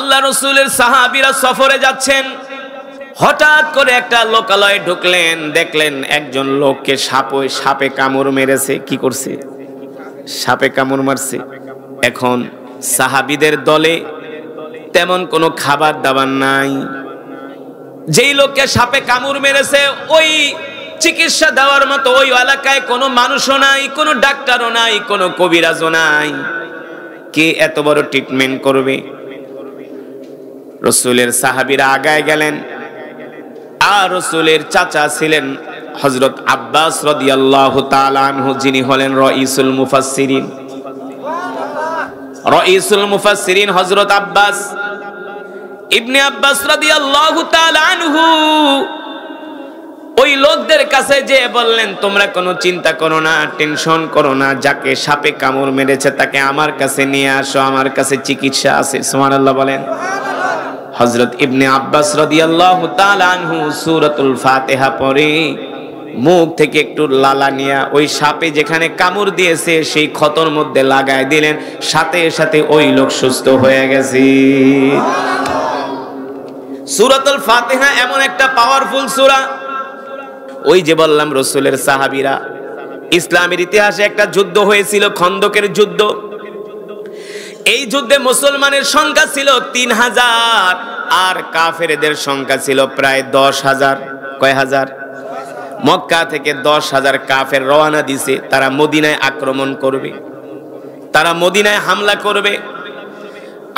আল্লাহ রাসূলের সাহাবীরা সফরে যাচ্ছেন, হঠাৎ করে একটা লোকালয়ে ঢুকলেন, দেখলেন একজন লোককে সাপে কামড় মেরেছে। কি করছে? সাপে কামড় মারছে। এখন সাহাবীদের দলে তেমন কোনো খাবার দাবার নাই। যেই লোককে সাপে কামড় মেরেছে ওই চিকিৎসা দেওয়ার মতো ওই এলাকায় কোনো মানুষও নাই, কোনো ডাক্তারও নাই, কোনো কবিরাজও নাই। কে এত বড় ট্রিটমেন্ট করবে? রাসূলের সাহাবীরা আগায় গেলেন, আর রাসূলের চাচা ছিলেন হযরত আব্বাস রাদিয়াল্লাহু তাআলা আনহু, যিনি হলেন রাইসুল মুফাসসিরিন হযরত আব্বাস ইবনে আব্বাস রাদিয়াল্লাহু তাআলা আনহু ওই লোকদের কাছে যে বললেন, তোমরা কোনো চিন্তা করো না, টেনশন করো না, যাকে সাপে কামড় মেরেছে তাকে আমার কাছে নিয়ে আসো, আমার কাছে চিকিৎসা আছে। সুবহানাল্লাহ বলেন। হযরত ইবনে আব্বাস রাদিয়াল্লাহু তাআলা আনহু সূরাতুল ফাতিহা পড়ে মুখ থেকে একটু লালা নিয়ে ওই সাপে যেখানে কামড় দিয়েছে সেই ক্ষতর মধ্যে লাগায় দিলেন, সাথে সাথে ওই লোক সুস্থ হয়ে গেছে। সূরাতুল ফাতিহা এমন একটা পাওয়ারফুল সূরা। ওই যে বললাম রাসূলের সাহাবীরা, ইসলামের ইতিহাসে একটা যুদ্ধ হয়েছিল, খন্দকের যুদ্ধ। এই যুদ্ধে মুসলমানের সংখ্যা ছিল ৩,০০০ আর কাফেরদের সংখ্যা ছিল প্রায় ১০,০০০। কয় হাজার? মক্কা থেকে ১০,০০০ কাফের রওনা দিছে, তারা মদিনায় আক্রমণ করবে, তারা মদিনায় হামলা করবে।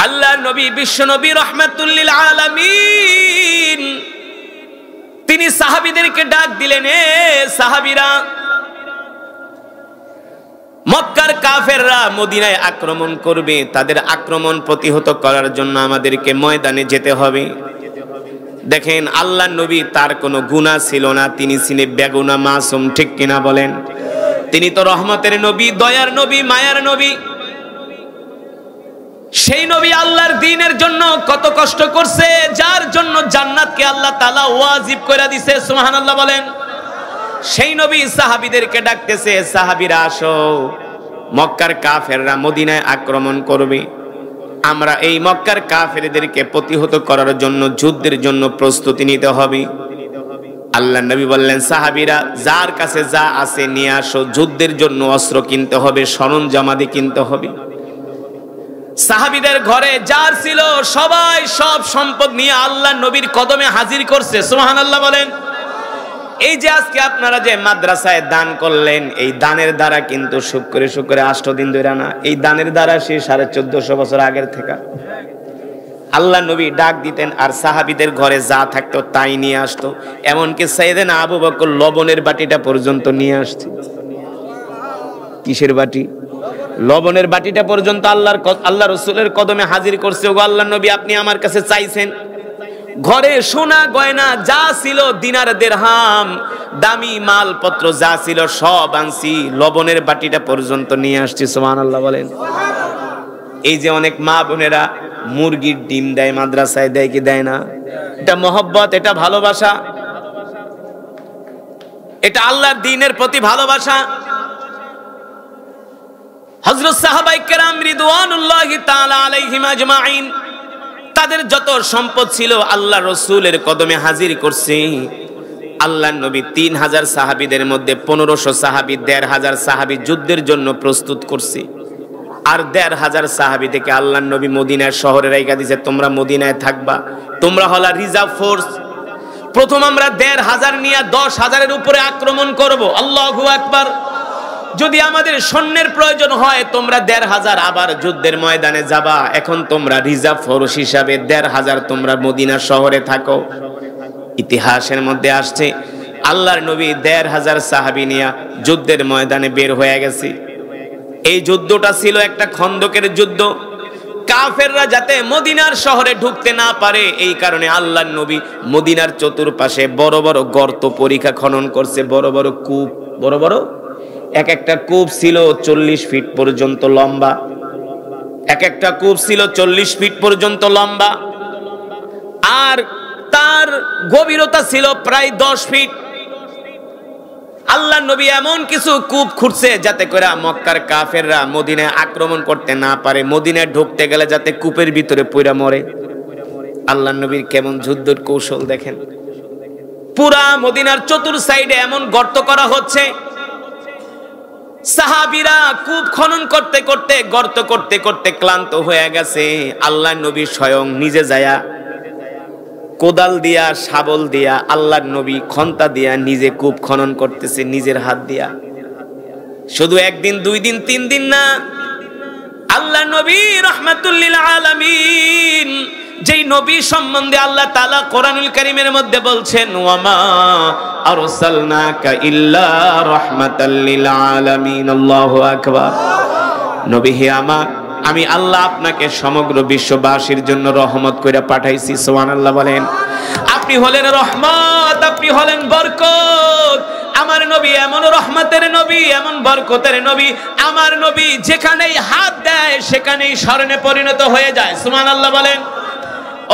আল্লাহর নবী বিশ্ব নবী রাহমাতুল লিল আলামিন তিনি সাহাবীদেরকে ডাক দিলেন, এ সাহাবীরা, মক্কার কাফেররা মদিনায় আক্রমণ করবে, তাদের আক্রমণ প্রতিহত করার জন্য আমাদেরকে ময়দানে যেতে হবে। দেখেন আল্লাহর নবী, তার কোনো গুনাহ ছিল না, তিনি ছিলেন বেগুনা মাসুম, ঠিক কিনা বলেন? তিনি তো রহমতের নবী, দয়ার নবী, মায়ার নবী। সেই নবী আল্লাহর দ্বীনের জন্য কত কষ্ট করছে, যার জন্য জান্নাতকে আল্লাহ তাআলা ওয়াজিব করে দিয়েছে। সুবহানাল্লাহ বলেন। সেই নবী সাহাবীদেরকে ডাকতেছে, সাহাবীরা আসো, মক্কার কাফেররা মদিনায় আক্রমণ করবে, আমরা এই মক্কার কাফেরদেরকে প্রতিহত করার জন্য যুদ্ধের জন্য প্রস্তুতি নিতে হবে। আল্লাহর নবী বললেন, সাহাবীরা যার কাছে যা আছে নিয়ে আসো, যুদ্ধের জন্য অস্ত্র কিনতে হবে, সরঞ্জামাদি কিনতে হবে। সাহাবীদের ঘরে যার ছিল সবাই সব সম্পদ নিয়ে আল্লাহর নবীর কদমে হাজির করছে। সুবহানাল্লাহ বলেন। এই যে আজকে আপনারা যে মাদ্রাসায় দান করলেন, এই দানের দ্বারা কিন্তু শুক্রে 8 দিন ধরে না, এই দানের দ্বারা সে 1450 বছর আগের থেকে আল্লাহ নবী ডাক দিতেন আর সাহাবীদের ঘরে যা থাকতো তাই নিয়ে আসতো। এমনকি সাইয়েদনা আবু বকর লবণের বাটিটা পর্যন্ত নিয়ে আসছে। কিসের বাটি? লবণের বাটিটা পর্যন্ত আল্লাহ রাসূলের কদমে হাজির করছে। ও আল্লাহর নবী, আপনি আমার কাছে চাইছেন, ঘরে সোনা গয়না যা ছিল, দিনার দিরহাম দামি মালপত্র যা ছিল সব আনছি, লবণের বাটিটা পর্যন্ত নিয়ে আসছি। সুবহানাল্লাহ বলেন। এই যে অনেক মা বোনেরা মুরগির ডিম দেয়, মাদ্রাসায় দেয় কি দেয় না? এটা মহব্বত, এটা ভালোবাসা, এটা আল্লাহর দ্বীনের প্রতি ভালোবাসা। হযরত সাহাবায়ে কেরাম রিদওয়ানুল্লাহি তাআলা আলাইহিম আজমাইন তাদের যত সম্পদ ছিল আল্লাহ রাসূলের কদমে হাজির করছে। আল্লাহর নবী ৩,০০০ সাহাবীদের মধ্যে ১৫০০ সাহাবী, ১৫০০ সাহাবী যুদ্ধের জন্য প্রস্তুত করছে। আর ১৫০০ সাহাবী থেকে আল্লাহর নবী মদিনার শহরে রাইখা দিয়েছে, তোমরা মদিনায় থাকবা, তোমরা হলা রিজার্ভ ফোর্স। প্রথম আমরা ১৫০০ নিয়ে ১০,০০০-এর উপরে আক্রমণ করব। আল্লাহু আকবার। যদি আমাদের সৈন্যের প্রয়োজন হয় তোমরা ১৫০০ আবার যুদ্ধের ময়দানে যাবা, এখন তোমরা রিজার্ভ ফোর্স হিসাবে ১৫০০ তোমরা মদিনা শহরে থাকো। ইতিহাসের মধ্যে আসছে আল্লাহর নবী ১৫০০ সাহাবী নিয়ে যুদ্ধের ময়দানে বের হয়ে গেছে। এই যুদ্ধটা ছিল একটা খন্দকের যুদ্ধ। কাফেররা যাতে মদিনার শহরে ঢুকতে না পারে এই কারণে আল্লাহর নবী মদিনার চতুর্পাশে বড় বড় গর্ত পরিখা খনন করছে, বড় বড় কূপ, বড় বড় এক একটা কূপ ছিল ৪০ ফিট পর্যন্ত লম্বা, এক একটা কূপ ছিল ৪০ ফিট পর্যন্ত লম্বা, আর তার গভীরতা ছিল প্রায় ১০ ফিট। আল্লাহর নবী এমন কিছু কূপ খুঁড়ছে যাতে করে মক্কার কাফেররা মদিনায় আক্রমণ করতে না পারে, মদিনায় ঢুকতে গেলে যাতে কূপের ভিতরে পইরা মরে। আল্লাহ নবীর কেমন যুদ্ধের কৌশল দেখেন। পুরা মদিনার চতুর সাইডে এমন গর্ত করা হচ্ছে, সাহাবীরা কূপ খনন করতে করতে গর্ত করতে করতে ক্লান্ত হয়ে গেছে। আল্লাহ নবী স্বয়ং নিজে যায়া কোদাল দিয়া শাবল দিয়া আল্লাহর নবী খন্তা দিয়া নিজে কূপ খনন করতেছে নিজের হাত দিয়া। শুধু একদিন, দুই দিন, তিন দিন না, আল্লাহ নবী রাহমাতুল লিল আলামিন, যেই নবী সম্বন্ধে আল্লাহ তাআলা কোরআনুল কারীমের মধ্যে বলছেন ওয়ামা আরসালনাকা ইল্লা রাহমাতাল লিল আলামিন। আল্লাহু আকবার। নবী হে আমার, আমি আল্লাহ আপনাকে সমগ্র বিশ্ববাসীর জন্য রহমত করে পাঠাইছি। সুবহানাল্লাহ বলেন। আপনি হলেন রহমত, আপনি হলেন বরকত। আমার নবী এমন রহমতের নবী, এমন বরকতের নবী। আমার নবী যেখানেই হাত দেয় সেখানেই স্মরণে পরিণত হয়ে যায়। সুবহানাল্লাহ বলেন।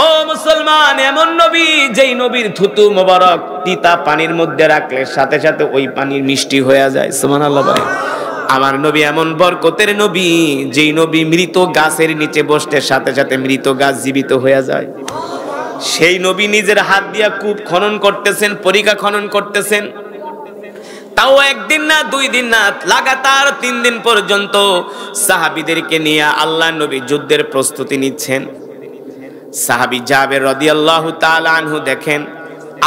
ও মুসলমান, এমন নবী যেই নবীর থুতু মোবারক তিতা পানির মধ্যে রাখলে সাথে সাথে ওই পানি মিষ্টি হয়ে যায়। সুবহানাল্লাহ বলেন। আমার নবী এমন বরকতের নবী যেই নবী মৃত গাছের নিচে বসতে সাথে সাথে মৃত গাছ জীবিত হয়ে যায়। সেই নবী নিজের হাত দিয়া কূপ খনন করতেছেন, পরিখা খনন করতেছেন। তাও একদিন না, দুই দিন না, লাগাতার 3 দিন পর্যন্ত সাহাবীদেরকে নিয়ে আল্লাহ নবী যুদ্ধের প্রস্তুতি নিচ্ছেন। সাহাবী জাবের রাদিয়াল্লাহু তাআলা আনহু দেখেন,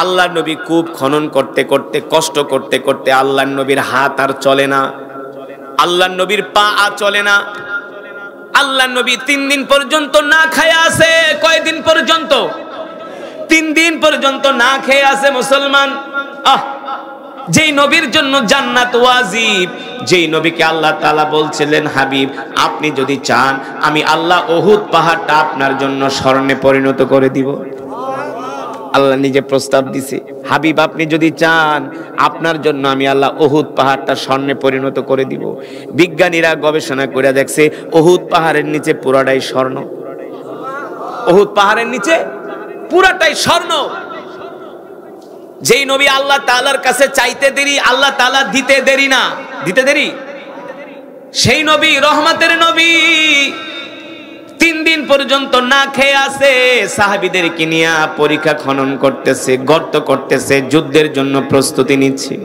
আল্লাহ নবী কূপ খনন করতে করতে কষ্ট করতে করতে আল্লাহ নবীর হাত আর চলে না, আল্লাহ নবীর পা আর চলে না। আল্লাহ নবী 3 দিন পর্যন্ত না খেয়ে আছে। কয়দিন পর্যন্ত? 3 দিন পর্যন্ত না খেয়ে আছে মুসলমান। যেই নবীর জন্য জান্নাত ওয়াজিব, যেই নবীকে আল্লাহ তাআলা বলছিলেন হাবিব আপনি যদি চান আমি আল্লাহ উহুদ পাহাড়টা আপনার জন্য স্মরণে পরিণত করে দিব। আল্লাহ নিজে প্রস্তাব দিছে, হাবিব আপনি যদি চান আপনার জন্য আমি আল্লাহ উহুদ পাহাড়টা স্বর্ণে পরিণত করে দিব। বিজ্ঞানীরা গবেষণা করে দেখছে উহুদ পাহাড়ের নিচে পুরাটাই স্বর্ণ। উহুদ পাহাড়ের নিচে পুরাটাই স্বর্ণ। যেই নবী আল্লাহ তাআলার কাছে চাইতে দেরি, আল্লাহ তাআলা দিতে দেরি না, দিতে দেরি। সেই নবী রহমতের নবী 3 দিন পর্যন্ত না খেয়ে আছে, সাহাবীদেরকে নিয়ে পরিখা খনন করতেছে, গর্ত করতেছে, যুদ্ধের জন্য প্রস্তুতি নিচ্ছে।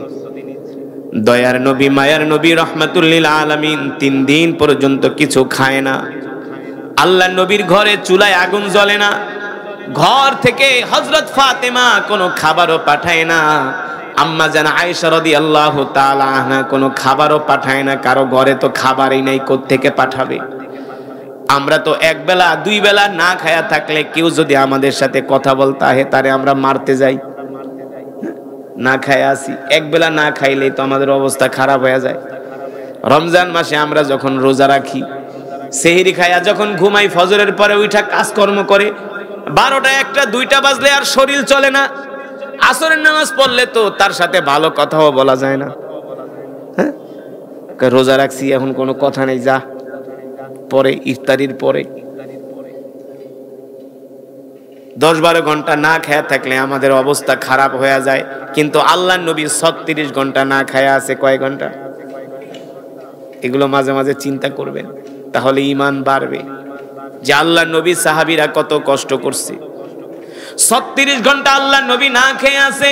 দয়ার নবী, মায়ার নবী রাহমাতুল লিল আলামিন 3 দিন পর্যন্ত কিছু খায় না। আল্লাহ নবীর ঘরে চুলায় আগুন জ্বলে না, ঘর থেকে হযরত ফাতেমা কোনো খাবারও পাঠায় না, আম্মা জান আয়েশা রাদিয়াল্লাহু তাআলা আনহা কোনো খাবারও পাঠায় না। কারো ঘরে তো খাবারই নাই, কোত্থেকে পাঠাবে? আমরা তো এক বেলা দুই বেলা না খায়া থাকলে কেউ যদি আমাদের সাথে কথা বলতে আহে তারে আমরা মারতে যাই, না খায়া আসি। এক বেলা না খাইলেই তো আমাদের অবস্থা খারাপ হয়ে যায়। রমজান মাসে আমরা যখন রোজা রাখি, সেহরি খায়া যখন ঘুমাই, ফজরের পরে উঠা কাজকর্ম করে 12টা 1টা 2টা বাজলে আর শরীর চলে না। আসরের নামাজ পড়লে তো তার সাথে ভালো কথাও বলা যায় না। হ্যাঁ, রোজা রাখছি এখন কোনো কথা নেই, যা পরে ইফতারির পরে 10-12 ঘন্টা না খায়া থাকলে আমাদের অবস্থা খারাপ হয়ে যায়। কিন্তু আল্লাহ নবী 36 ঘন্টা না খায়া আছে। কয় ঘন্টা? এগুলো মাঝে মাঝে চিন্তা করবেন, তাহলে ঈমান বাড়বে যে আল্লাহ নবী সাহাবীরা কত কষ্ট করছে। 36 ঘন্টা আল্লাহ নবী না খেয়ে আছে।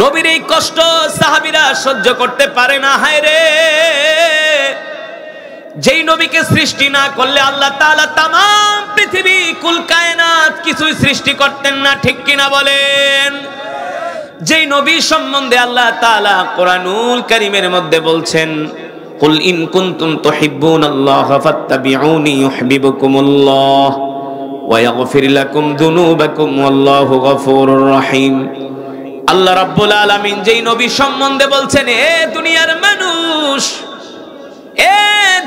নবীর এই কষ্ট সাহাবীরা সহ্য করতে পারে না। হায় রে, যেই নবীকে সৃষ্টি না করলে আল্লাহ তাআলা তাম পৃথিবী কুল কায়নাত কিছুই সৃষ্টি করতেন না, ঠিক কিনা বলেন? যেই নবী সম্বন্ধে আল্লাহ তাআলা কোরআনুল কারীমের মধ্যে বলছেন কুল ইন কুনতুম তুহিব্বুনাল্লাহ ফাত্তাবিউনি ইউহিব্বুকুমুল্লাহ ওয়া ইয়াগফির লাকুম যুনুবাকুম ওয়াল্লাহু গফুরুর রহিম। আল্লাহ রাব্বুল আলামিন যেই নবী সম্বন্ধে বলছেন, এ দুনিয়ার মানুষ, এ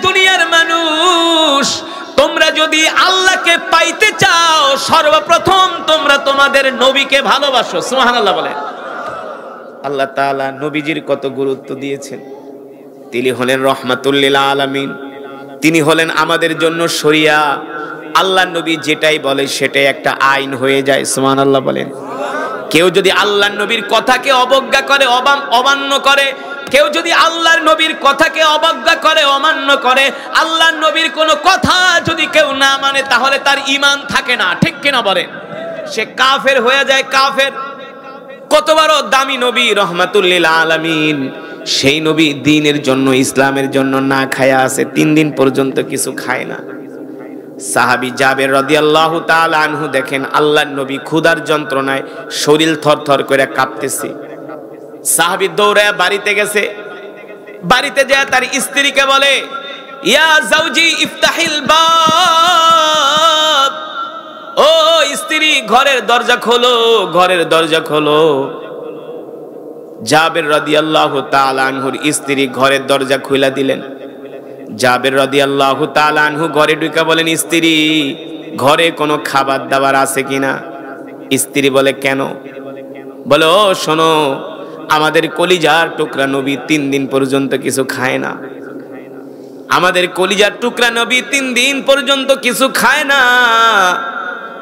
দুনিয়ার মানুষ, তোমরা যদি আল্লাহকে পাইতে চাও সর্বপ্রথম তোমরা তোমাদের নবীকে ভালোবাসো। সুবহানাল্লাহ বলেন। আল্লাহ তাআলা নবীজির কত গুরুত্ব দিয়েছেন। তিনি হলেন রহমাতুল লিল আলামিন, তিনি হলেন আমাদের জন্য শরিয়া। আল্লাহ নবী যেটাই বলে সেটাই একটা আইন হয়ে যায়। সুবহানাল্লাহ বলেন। কেউ যদি আল্লাহ নবীর কথাকে অবজ্ঞা করে, অমান্য করে, কেউ যদি আল্লাহর নবীর কথাকে অবজ্ঞা করে, অমান্য করে, আল্লাহর নবীর কোনো কথা যদি কেউ না মানে, তাহলে তার ঈমান থাকে না। ঠিক কিনা বলেন? সে কাফের হয়ে যায়, কাফের। কত বড় দামি নবী, রহমাতুল লিল আলামিন। সেই নবী দ্বীনের জন্য, ইসলামের জন্য না খায়া আছে, 3 দিন পর্যন্ত কিছু খায় না। সাহাবী জাবের রাদিয়াল্লাহু তাআলা আনহু দেখেন আল্লাহর নবী ক্ষুধার যন্ত্রণায় শরীর থরথর করে কাঁপতেছে। সাহাবী দৌড়ায় বাড়িতে গেছে, বাড়িতে যায় তার স্ত্রীকে বলে, ইয়া জাওজি ইফতাহিল বাব, ও স্ত্রী ঘরের দরজা খোলো, ঘরের দরজা খোলো। জাবের রাদিয়াল্লাহু তাআলা আনহুর স্ত্রী ঘরের দরজা খুলে দিলেন। জাবের রাদিয়াল্লাহু তাআলা আনহু ঘরে ঢুকে বলেন, স্ত্রী ঘরে কোনো খাবার দাবার আছে কিনা? স্ত্রী বলে, কেন? বলে, ও শোনো, আমাদের কলিজার টুকরা নবী 3 দিন পর্যন্ত কিছু খায় না। আমাদের কলিজার টুকরা নবী 3 দিন পর্যন্ত কিছু খায় না।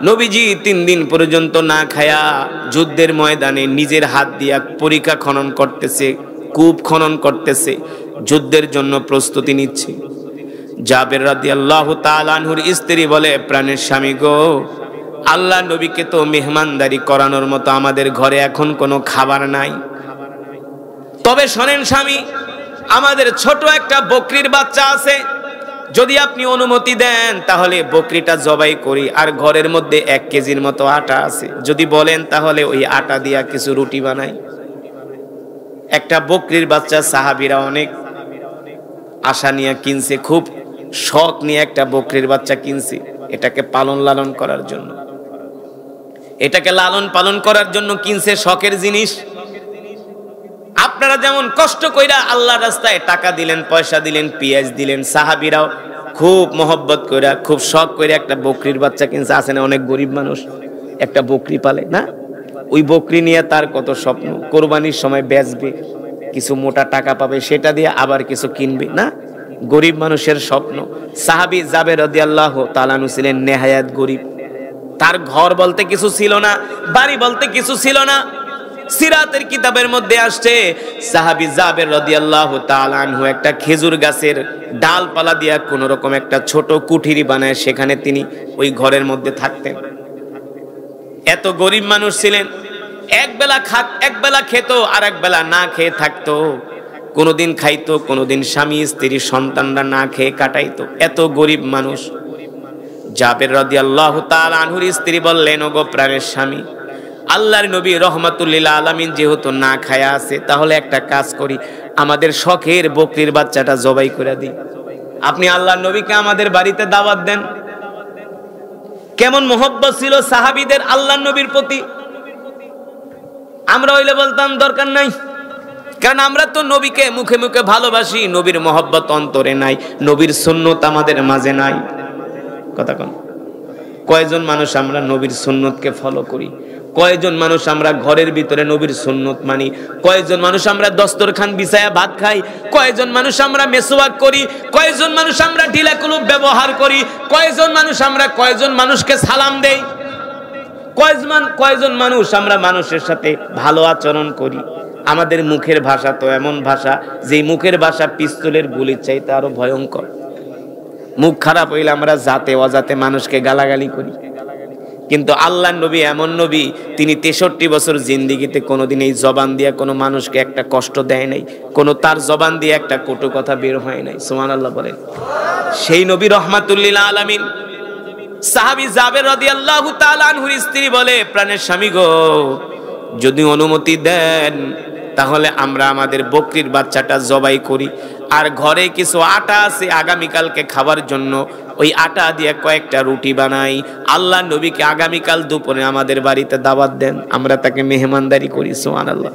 নবীজি 3 দিন পর্যন্ত না খায়া যুদ্ধের ময়দানে নিজের হাত দিয়া পরিখা খনন করতেছে, কূপ খনন করতেছে, যুদ্ধের জন্য প্রস্তুতি নিচ্ছে। জাবের রাদিয়াল্লাহু তাআলা আনহুর স্ত্রী বলে, প্রাণের স্বামী গো, আল্লাহ নবীকে তো মেহমানদারি করানোর মতো আমাদের ঘরে এখন কোনো খাবার নাই। তবে শোনেন স্বামী, আমাদের ছোট একটা বকরির বাচ্চা আছে, যদি আপনি অনুমতি দেন তাহলে বকরিটা জবাই করি, আর ঘরের মধ্যে 1 কেজির মতো আটা আছে, যদি বলেন তাহলে ওই আটা দিয়া কিছু রুটি বানাই। একটা বকরির বাচ্চা সাহাবীরা অনেক আশা নিয়ে কিনছে, খুব শখ নিয়ে একটা বকরির বাচ্চা কিনছে, এটাকে পালন লালন করার জন্য, এটাকে লালন পালন করার জন্য কিনছে, শখের জিনিস। আপনারা যেমন কষ্ট কইরা আল্লাহর রাস্তায় টাকা দিলেন, পয়সা দিলেন, পেঁয়াজ দিলেন, সাহাবীরাও খুব মহব্বত কইরা, খুব শখ করে একটা বকরির বাচ্চা কিনছে। আছে না অনেক গরিব মানুষ একটা বকরি পালে না? ওই বকরি নিয়ে তার কত স্বপ্ন, কোরবানির সময় বেচবে, কিছু মোটা টাকা পাবে, সেটা দিয়ে আবার কিছু কিনবে না? গরিব মানুষের স্বপ্ন। সাহাবী জাবের রাদিয়াল্লাহু তাআলা আনহু ছিলেন নেহায়াত গরিব। তার ঘর বলতে কিছু ছিল না, বাড়ি বলতে কিছু ছিল না। সিরাতের কিতাবের মধ্যে আসছে, সাহাবী জাবের রাদিয়াল্লাহু তাআলা আনহু একটা খেজুর গাছের ডালপালা দিয়া কোন রকম একটা ছোট কুঠিরি বানায় সেখানে তিনি ওই ঘরের মধ্যে থাকতেন। এত গরিব মানুষ ছিলেন, এক বেলা খেত আর এক বেলা না খেয়ে থাকতো। কোনোদিন খাইতো, কোনোদিন স্বামী স্ত্রী সন্তানরা না খেয়ে কাটাইতো। এত গরিব মানুষ। জাবের রাদিয়াল্লাহু তাআলা আনহুর স্ত্রী বললেন, ওগো প্রাণের স্বামী, আল্লাহর নবী রাহমাতুল লিল আলামিন যেহেতু না খায়া আছে, তাহলে একটা কাজ করি, আমাদের শখের বকরির বাচ্চাটা জবাই করে দিই। আপনি আল্লাহর নবীকে আমাদের বাড়িতে দাওয়াত দেন। কেমন মহব্বত ছিল সাহাবীদের আল্লাহর নবীর প্রতি। আমরা হইলে বলতাম দরকার নাই, কারণ আমরা তো নবীকে মুখে মুখে ভালোবাসি, নবীর মহব্বত অন্তরে নাই, নবীর সুন্নত আমাদের মাঝে নাই। কথা কন, কয়জন মানুষ আমরা নবীর সুন্নতকে ফলো করি? কয়জন মানুষ আমরা ঘরের ভিতরে নবীর সুন্নত মানি? কয়জন মানুষ আমরা দস্তরখান বিছায়া ভাত খাই? কয়জন মানুষ আমরা মেসওয়াক করি? কয়জন মানুষ আমরা ঢিলা কলুপ ব্যবহার করি? কয়জন মানুষ আমরা কয়জন মানুষকে সালাম দেই? কয়জন মানুষ আমরা মানুষের সাথে ভালো আচরণ করি? আমাদের মুখের ভাষা তো এমন ভাষা, যে মুখের ভাষা পিস্তলের গুলির চাইতে আরো ভয়ঙ্কর। মুখ খারাপ হইলে আমরা জাতে অজাতে মানুষকে গালাগালি করি। কিন্তু আল্লাহর নবী এমন নবী, তিনি 63 বছর জিন্দেগিতে কোনোদিন এই জবান দিয়ে কোনো মানুষকে একটা কষ্ট দেয় নাই, কোনো তার জবান দিয়ে একটা কটু কথা বের হয় নাই। সুবহানাল্লাহ বলেন। সেই নবী রহমাতুল লিল আলামিন। সাহাবী জাবের রাদিয়াল্লাহু তাআলা আনহুর স্ত্রী বলে, প্রাণের স্বামী গো, যদি অনুমতি দেন তাহলে আমরা আমাদের বকরির বাচ্চাটা জবাই করি, আর ঘরে কিছু আটা আছে আগামীকালকে খাবার জন্য, ওই আটা দিয়ে কয়েকটা রুটি বানাই, আল্লাহ নবীকে আগামীকাল দুপুরে আমাদের বাড়িতে দাওয়াত দেন, আমরা তাকে মেহমানদারি করি। সুবহানাল্লাহ।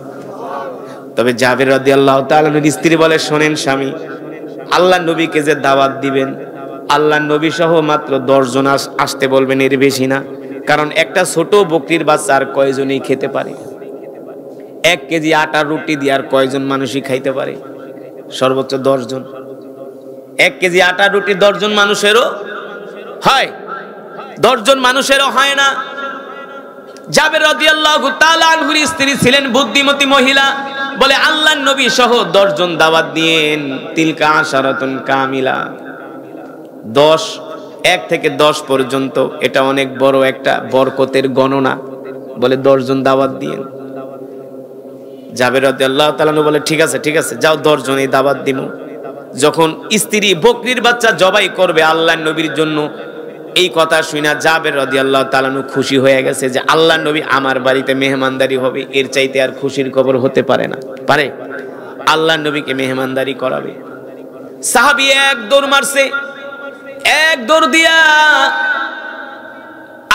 তবে জাবের রাদিয়াল্লাহু তাআলা আনহুর স্ত্রী বলে, শোনেন স্বামী, আল্লাহ নবীকে যে দাওয়াত দিবেন, আল্লাহ নবী সহ মাত্র 10 জন আসতে বলবেন, এর বেশি না। কারণ একটা ছোট বকরির বাচ্চা আর কয়জনই খেতে পারে? 1 কেজি আটার রুটি দিয়ে আর কয়জন মানুষই খাইতে পারে? সর্বোচ্চ 10 জন। 1 কেজি আটার রুটি 10 জন মানুষেরও হয়? 10 জন মানুষেরও হয় না। জাবের রাদিয়াল্লাহু তাআলা আনহুর স্ত্রী ছিলেন বুদ্ধিমতী মহিলা, বলে আল্লাহর নবী সহ 10 জন দাওয়াত দিয়েন। তিলকা আশারাতুন কামিলা, 10 1 থেকে 10 পর্যন্ত, এটা অনেক বড় একটা বরকতের গণনা। বলে 10 জন দাওয়াত দিয়েন। জাবের রাদিয়াল্লাহু তাআলা আনহু বলে ঠিক আছে ঠিক আছে, যাও 10 জনই দাওয়াত দিমু। যখন স্ত্রী বকরির বাচ্চা জবাই করবে আল্লাহর নবীর জন্য, এই কথা শুনে জাবের রাদিয়াল্লাহু তাআলা আনহু খুশি হয়ে গেছে যে আল্লাহর নবী আমার বাড়িতে মেহমানদারি হবে, এর চাইতে আর খুশির খবর হতে পারে না। পারে? আল্লাহর নবীকে মেহমানদারি করাবে। সাহাবী এক দৌড় মারছে, এক দৌড় দিয়া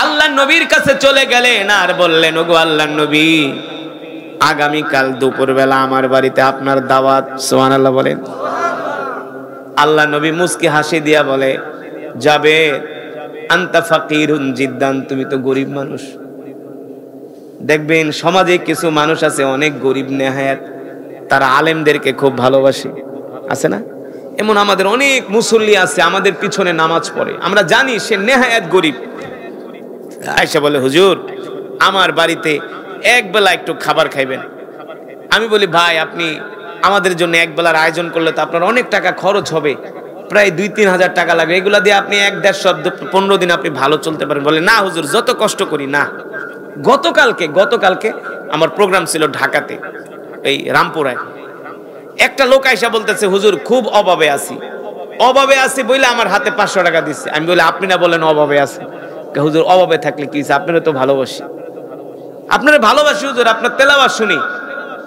আল্লাহর নবীর কাছে চলে গেলেন আর বললেন, ওগো আল্লাহর নবী, আগামীকাল দুপুরবেলা আমার বাড়িতে আপনার দাওয়াত। সুবহানাল্লাহ বলেন। আল্লাহর নবী মুস্কি হাসি দিয়া বলে, যাবে আনতা ফাকিরুন জিদ্দান, তুমি তো গরিব মানুষ। দেখবেন সমাজে কিছু মানুষ আছে অনেক গরিব নেহায়াত, তারা আলেমদেরকে খুব ভালোবাসে, আছে না? এমন আমাদের অনেক মুসল্লি আছে, আমাদের পিছনে নামাজ পড়ে, আমরা জানি সে নেহায়াত গরিব। আয়েশা বলে, হুজুর আমার বাড়িতে এক বেলা একটু খাবার খাইবেন। আমি বলি, ভাই আপনি আমাদের জন্য এক বেলার আয়োজন করলে তো আপনার অনেক টাকা খরচ হবে, প্রায় 2-3 হাজার টাকা লাগবে, এগুলা দিয়ে আপনি 1-1.5 দিন আপনি ভালো চলতে পারেন। বলে, না হুজুর, যত কষ্ট করি না। গতকালকে আমার প্রোগ্রাম ছিল ঢাকাতে, এই রামপুরায়। একটা লোক আইসা বলতেছে, হুজুর খুব অভাবে আছি বলে আমার হাতে 500 টাকা দিচ্ছে। আমি বলি, আপনি না বলেন অভাবে আছি? হুজুর অভাবে থাকলে কি, আপনারা তো ভালোবাসি, আপনারা ভালোবাসি হুজুর, আপনার তেলাওয়াত শুনি।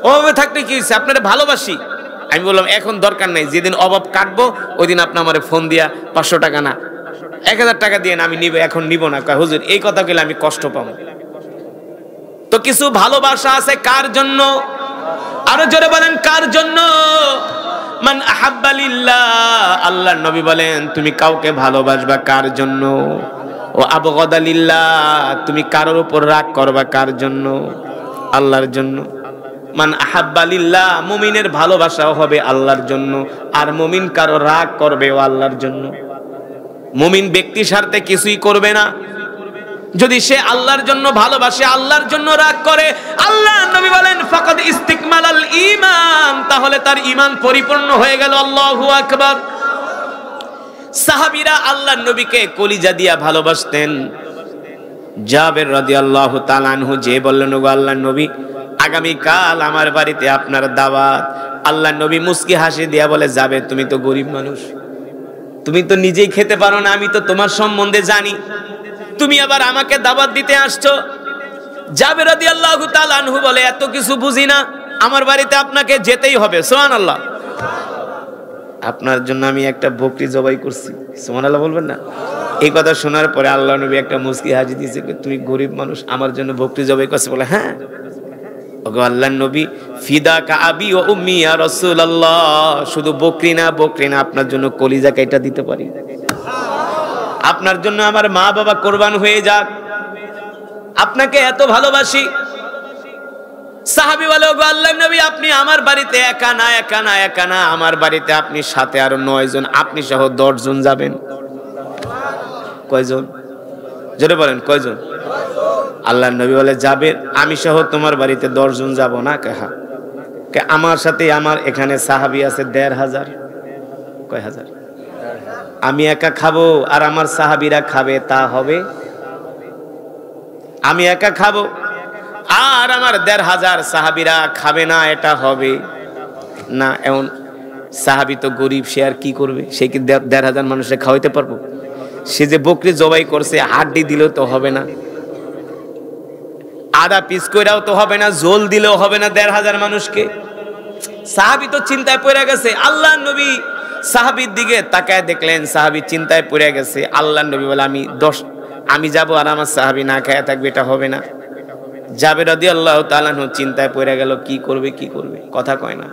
অভাবে থাকলে কি হয়েছে, আপনারা ভালোবাসি। আমি বললাম, এখন দরকার নাই, যেদিন অভাব কাটবো ওই দিন আপনি আমার ফোন দিয়া 500 টাকা না 1000 টাকা দিয়ে আমি নিব, এখন নিব না। হুজুর এই কথা বলে আমি কষ্ট পাবো। তো কিছু ভালোবাসা আছে কার জন্য? আরো জোরে বলেন, কার জন্য? মান আহাব্বা লিল্লাহ, আল্লাহর নবী বলেন তুমি কাউকে ভালোবাসবা কার জন্য? ও আবগাদা লিল্লাহ, তুমি কারোর উপর রাগ করবা কার জন্য? আল্লাহর জন্য। মান আহাব্বা লিল্লাহ, মুমিনের ভালোবাসাও হবে আল্লাহর জন্য, আর মুমিন কারো রাগ করবে ও আল্লাহর জন্য। মুমিন ব্যক্তি স্বার্থে কিছুই করবে না। যদি সে আল্লাহর জন্য ভালোবাসে, আল্লাহর জন্য রাগ করে, আল্লাহর নবী বলেন ফাকাদ ইস্তিকমালাল ঈমান, তাহলে তার ঈমান পরিপূর্ণ হয়ে গেল। আল্লাহু আকবার। সাহাবীরা আল্লাহর নবীকে কলিজা দিয়া ভালোবাসতেন। জাবের রাদিয়াল্লাহু তাআলা আনহু যে বললেন, ওগো আল্লাহর নবী, আগামীকাল আমার বাড়িতে আপনার দাওয়াত। আল্লাহর নবী মুস্কি হাসি দিয়া বলে, যাবে তুমি তো গরিব মানুষ, তুমি তো নিজেই খেতে পারো না, আমি তো তোমার সম্বন্ধে জানি, তুমি আবার আমাকে দাওয়াত দিতে আসছো। জাবের রাদিয়াল্লাহু তাআলা আনহু বলে, এত কিছু বুঝি না, আমার বাড়িতে আপনাকে যেতেই হবে। সুবহানাল্লাহ। আপনার জন্য আমি একটা বকরি জবাই করছি। সুবহানাল্লাহ বলবেন না? এই কথা শোনার পরে আল্লাহর নবী একটা মুস্কি হাসি দিয়েছে, তুমি গরিব মানুষ, আমার জন্য বকরি জবাই করছে? বলে, হ্যাঁ। ওগো আল্লাহর নবী, ফিদাকা আবি ওয়া উম্মি ইয়া রাসূলুল্লাহ, শুধু বকরি না আপনার জন্য কলিজা কাইটা দিতে পারি, আপনার জন্য আমার মা বাবা কোরবান হয়ে যাক, আপনাকে এত ভালোবাসি। সাহাবী বলে, ওগো আল্লাহর নবী, আপনি আমার বাড়িতে একা না, আমার বাড়িতে আপনি সাথে আরো 9 জন, আপনি সহ 10 জন যাবেন। কয়জন? জোরে বলেন, কয়জন? আল্লাহর নবী বলে, যাবে, আমি সহ তোমার বাড়িতে 10 জন যাব না? কাহা কে? আমার সাথে আমার এখানে সাহাবী আছে 1500। কয় হাজার? আমি একা খাবো আর আমার সাহাবীরা খাবে, তা হবে? আমি একা খাবো আর আমার 1500 সাহাবীরা খাবে না, এটা হবে না। এমন সাহাবী তো গরিব, সে আর কি করবে? সে কি 1500 মানুষের খাওয়াইতে পারবো? সে যে বকরি জবাই করছে, হাড্ডি দিলেও তো হবে না, আধা পিস কইরাও তো হবে না, জোল দিলেও হবে না 1500 মানুষকে। সাহাবী তো চিন্তায় পড়ে গেছে। আল্লাহর নবী সাহাবীর দিকে তাকায় দেখলেন সাহাবী চিন্তায় পড়ে গেছে। আল্লাহর নবী বলে, আমি যাব আর আমার সাহাবী না খায়া থাকবে, এটা হবে না। জাবের রাদিয়াল্লাহু তাআলা আনহু চিন্তায় পড়ে গেল, কি করবে, কথা কয় না।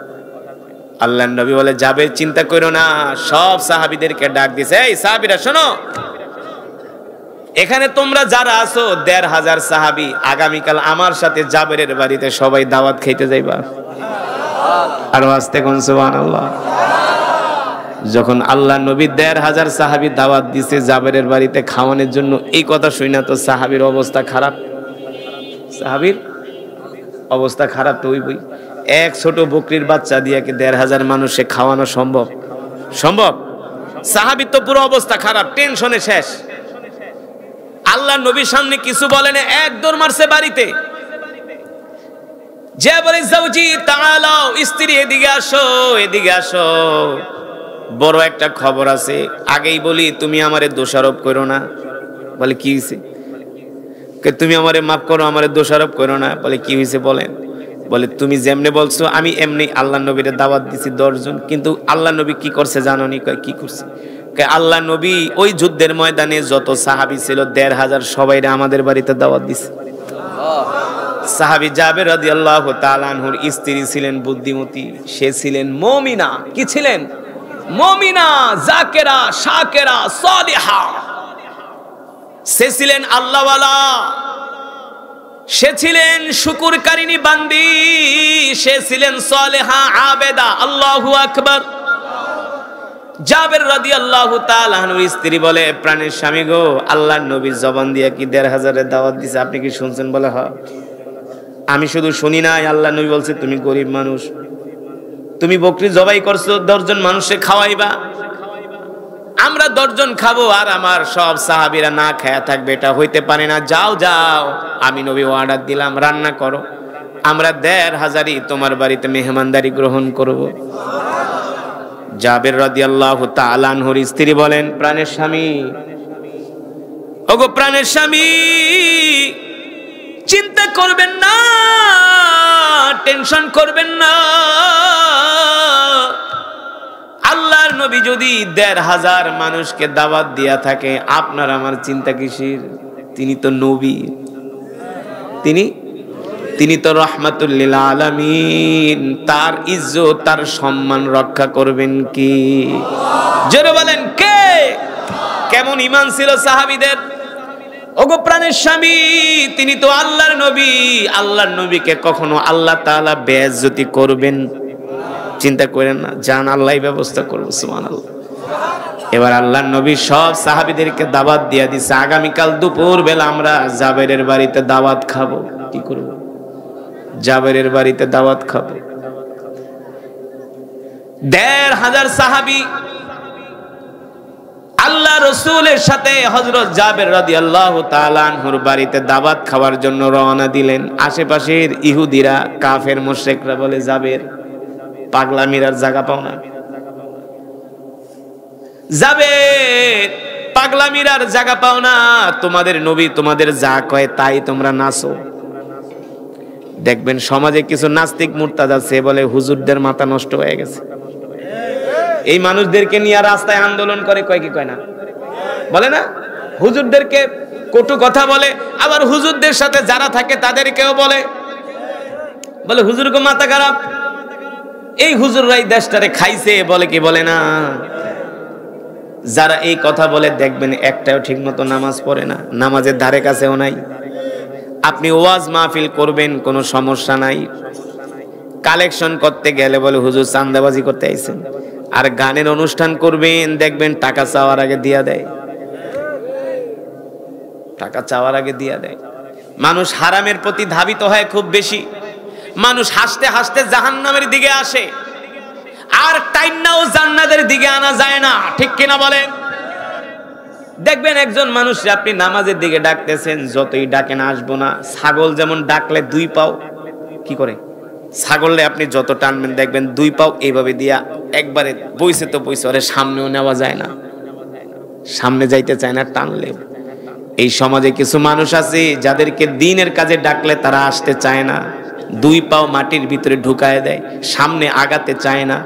আল্লাহর নবী বলে, জাবের চিন্তা করো না। সব সাহাবীদেরকে ডাক দিয়েছে, এই সাহাবীরা শোনো, এখানে তোমরা যারা আছো 1500 সাহাবী, আগামীকাল আমার সাথে জাবেরের বাড়িতে সবাই দাওয়াত খাইতে যাইবা। আর আস্তে কোন সুবহানাল্লাহ। যখন আল্লাহর নবী 1500 সাহাবী দাওয়াত দিছে জাবেরের বাড়িতে খাওয়ানোর জন্য, এই কথা শুনা তো সাহাবীর অবস্থা খারাপ। সাহাবীর অবস্থা খারাপ তো হইবই। এক ছোট বকরির বাচ্চা দিয়ে কি ১,৫০০ মানুষে খাওয়ানো সম্ভব? সম্ভব? সাহাবীর তো পুরো অবস্থা খারাপ, টেনশনে শেষ। আল্লাহ নবীর সামনে কিছু বলে না, এক দৌড় মারছে বাড়িতে, যে বলে জাউজি তাআলাও, স্ত্রী এদিকে আসো, এদিকে আসো, বড় একটা খবর আছে। আগেই বলি তুমি আমারে দোষারোপ করো না। বলে কি হয়েছে? তুমি আমারে মাফ করো, আমারে দোষারোপ করো না। বলে কি হয়েছে বলেন? বলে তুমি যেমনে বলছো আমি এমনি আল্লাহ নবীরে দাওয়াত দিছি ১০ জন, কিন্তু আল্লাহ নবী কি করছে জানো নি? কি করছে? আল্লাহ নবী ওই যুদ্ধের ময়দানে যত সাহাবী ছিল ১,৫০০ সবাইরে আমাদের বাড়িতে দাওয়াত দিছে। সাহাবী জাবের রাদিয়াল্লাহু তাআলা আনহুর স্ত্রী ছিলেন বুদ্ধিমতী, সে ছিলেন মুমিনা। কি ছিলেন? মুমিনা, জাকেরা, শাকেরা, সালিহা। সে ছিলেন আল্লাহওয়ালা, সে ছিলেন শুকরকারিনী বান্দি, সে ছিলেন সালেহা আবেদা। আল্লাহু আকবার। জাবের রাদিয়াল্লাহু তাআলা আনহুর স্ত্রী বলে, প্রাণের স্বামী গো, আল্লাহর নবীর জবান দিয়ে কি ১,৫০০ এর দাওয়াত দিছে, আপনি কি শুনছেন? বলে হ্যাঁ। আমি শুধু শুনি নাই, আল্লাহ নবী বলছে তুমি গরিব মানুষ, তুমি বকরি জবাই করছো ১০ জন মানুষে খাওয়াইবা, আমরা ১০ জন খাবো আর আমার সব সাহাবীরা না খায়া থাকবে, এটা হইতে পারে না। যাও যাও, আমি নবী অর্ডার দিলাম, রান্না করো, আমরা ১,৫০০ই তোমার বাড়িতে মেহমানদারি গ্রহণ করব। জাবের রাদিয়াল্লাহু তাআলা আনহুর স্ত্রী বলেন, প্রাণের স্বামী, ওগো প্রাণের স্বামী, চিন্তা করবেন না, টেনশন করবেন না। আল্লাহর নবী যদি ১,৫০০ মানুষকে দাওয়াত দিয়া থাকে, আপনার আমার চিন্তা কিসের? তিনি তো নবী, তিনি তো রাহমাতুল লিল আলামিন, তার ইজ্জত তার সম্মান রক্ষা করবেন কি? জোরে বলেন কে? কেমন ঈমান ছিল সাহাবীদের? ওগো প্রাণের স্বামী, তিনি তো আল্লাহর নবী, আল্লাহর নবীকে কখনো আল্লাহ তাআলা বেইজ্জতি করবেন? চিন্তা করেন না, জান আল্লাহই ব্যবস্থা করবে। সুবহানাল্লাহ। এবার আল্লাহর নবী সব সাহাবীদেরকে দাওয়াত দিয়ে দিছে, আগামীকাল দুপুর বেলা আমরা জাবেরের বাড়িতে দাওয়াত খাবো। কি করব? জাবেরের বাড়িতে দাওয়াত খাবো। ১,৫০০ সাহাবী আল্লাহ রাসূলের সাথে হযরত জাবের রাদিয়াল্লাহু তাআলা আনহুর বাড়িতে দাওয়াত খাওয়ার জন্য রওনা দিলেন। আশেপাশের ইহুদিরা, কাফের মুশরিকরা বলে, জাবের পাগলামির আর জায়গা পাও না, জাবের পাগলামির আর জায়গা পাও না, তোমাদের নবী তোমাদের যা কয় তাই তোমরা নাচো। দেখবেন সমাজে কিছু নাস্তিক মুরতাদ আছে, বলে হুজুরদের মাথা নষ্ট হয়ে গেছে, এই মানুষদেরকে নিয়ে রাস্তায় আন্দোলন করে, কয় কি কয় না? বলে না? হুজুরদেরকে কটু কথা বলে, আবার হুজুরদের সাথে যারা থাকে তাদেরকেও বলে হুজুরকে মাথা খারাপ, এই হুজুররাই দেশটারে খাইছে, বলে কি বলে না? যারা এই কথা বলে দেখবেন একটাও ঠিক মতো নামাজ পড়ে না, নামাজের ধারে কাছেও নাই। আপনি ওয়াজ মাহফিল করবেন, কোনো সমস্যা নাই, কালেকশন করতে গেলে বলে হুজুর চাঁদাবাজি করতে আইছেন। আর গানের অনুষ্ঠান করবেন, দেখবেন টাকা চাওয়ার আগে দিয়া দেয়, টাকা চাওয়ার আগে দিয়া দেয়। মানুষ হারামের প্রতি ধাবিত হয় খুব বেশি, মানুষ হাসতে হাসতে জাহান্নামের দিকে আসে, আর টাইনাও জান্নাতের দিকে আনা যায় না। ঠিক কিনা বলেন? দেখবেন একজন মানুষকে আপনি নামাজের দিকে ডাকতেছেন, যতই ডাকেন আসবো না। ছাগল যেমন ডাকলে 2 পাও কি করে, ছাগললে আপনি যত টানবেন দেখবেন 2 পাও এইভাবে দিয়া একবারে বইছে তো বইছে, ওরে সামনেও নেওয়া যায় না, সামনে যাইতে চায় না টানলে। এই সমাজে কিছু মানুষ আছে যাদেরকে দ্বীনের কাজে ডাকলে তারা আসতে চায় না, 2 পাও মাটির ভিতরে ঢুকায় দেয়, সামনে আগাতে চায় না,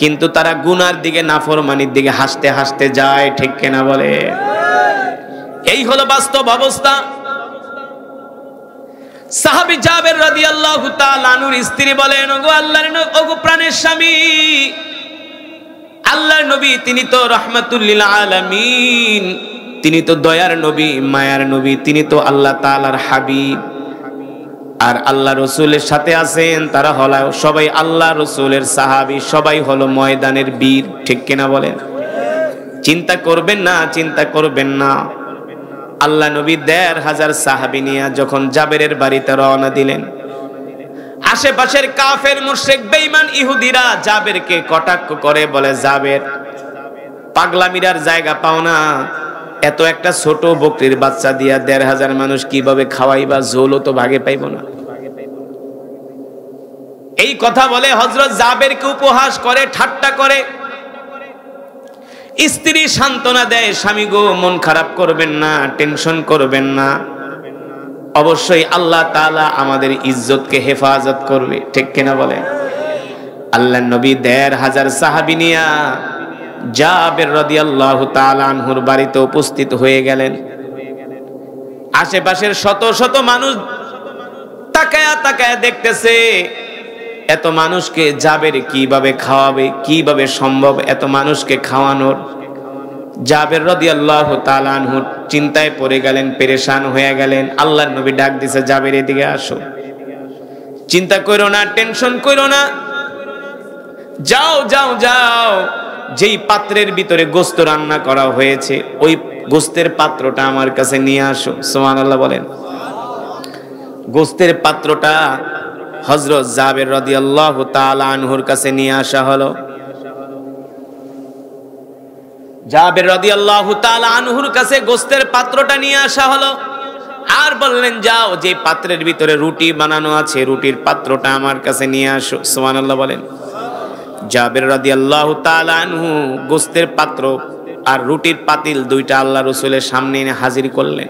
কিন্তু তারা গুনার দিকে, নাফরমানির দিকে হাসতে হাসতে যায়। ঠিক কিনা বলে? এই হলো বাস্তব অবস্থা। সাহাবী জাবের রাদিয়াল্লাহু তাআলা আনহুর স্ত্রী বলেন, ওগো আল্লাহর নবী, ওগো প্রাণের স্বামী, আল্লাহর নবী তিনি তো রাহমাতুল লিল আলামিন, তিনি তো দয়ার নবী, মায়ার নবী, তিনি তো আল্লাহ তাআলার হাবিব। আর আল্লাহ রাসূলের সাথে আছেন তারা হলো সবাই আল্লাহ রাসূলের সাহাবী, সবাই হলো ময়দানের বীর। ঠিক কিনা বলেন? চিন্তা করবেন না, চিন্তা করবেন না। আল্লাহ নবী ১,৫০০ সাহাবী নিয়ে যখন জাবেরের বাড়িতে রওনা দিলেন, আশেপাশের কাফের মুশরিক বেঈমান ইহুদিরা জাবেরকে কটাক্ষ করে, বলে জাবের পাগলামিরার জায়গা পাও না, এত একটা ছোট বকরির বাচ্চা দিয়া ১৫০০ মানুষ কিভাবে খাওয়াইবা, ঝোলও তো ভাগে পাইব না। এই কথা বলে হযরত জাবেরকে উপহাস করে, ঠাট্টা করে। স্ত্রী সান্ত্বনা দেয়, স্বামী গো মন খারাপ করবেন না, টেনশন করবেন না, অবশ্যই আল্লাহ তাআলা আমাদের ইজ্জতকে হেফাজত করবে, ঠিক কিনা বলেন? আল্লাহর নবী ১৫০০ সাহাবী নিয়া জাবের রাদিয়াল্লাহু তাআলা আনহুর বাড়িতে উপস্থিত হয়ে গেলেন। আশেপাশের শত শত মানুষ তাকায়া তাকায়া দেখতেছে এত মানুষকে জাবের কিভাবে খাওয়াবে, কিভাবে সম্ভব এত মানুষকে খাওয়ানোর। জাবের রাদিয়াল্লাহু তাআলা আনহু চিন্তায় পড়ে গেলেন, পেরেশান হয়ে গেলেন। আল্লাহর নবী ডাক দিছে, জাবের এদিকে আসো, চিন্তা করো না, টেনশন করো না, যাও যাও যাও, যেই পাত্রের ভিতরে গোশত রান্না করা হয়েছে ওই গোশতের পাত্রটা আমার কাছে নিয়ে আসো। সুবহানাল্লাহ বলেন। গোশতের পাত্রটা হযরত জাবের রাদিয়াল্লাহু তাআলা আনহুর কাছে নিয়ে আসা হলো। জাবের রাদিয়াল্লাহু তাআলা আনহুর কাছে গোশতের পাত্রটা নিয়ে আসা হলো, আর বললেন যাও যে পাত্রের ভিতরে রুটি বানানো আছে রুটির পাত্রটা আমার কাছে নিয়ে আসো। সুবহানাল্লাহ বলেন। জাবের রাদিয়াল্লাহু তাআলা আনহু গোশতের পাত্র আর রুটির পাতিল দুইটা আল্লাহ রাসূলের সামনে এনে হাজির করলেন।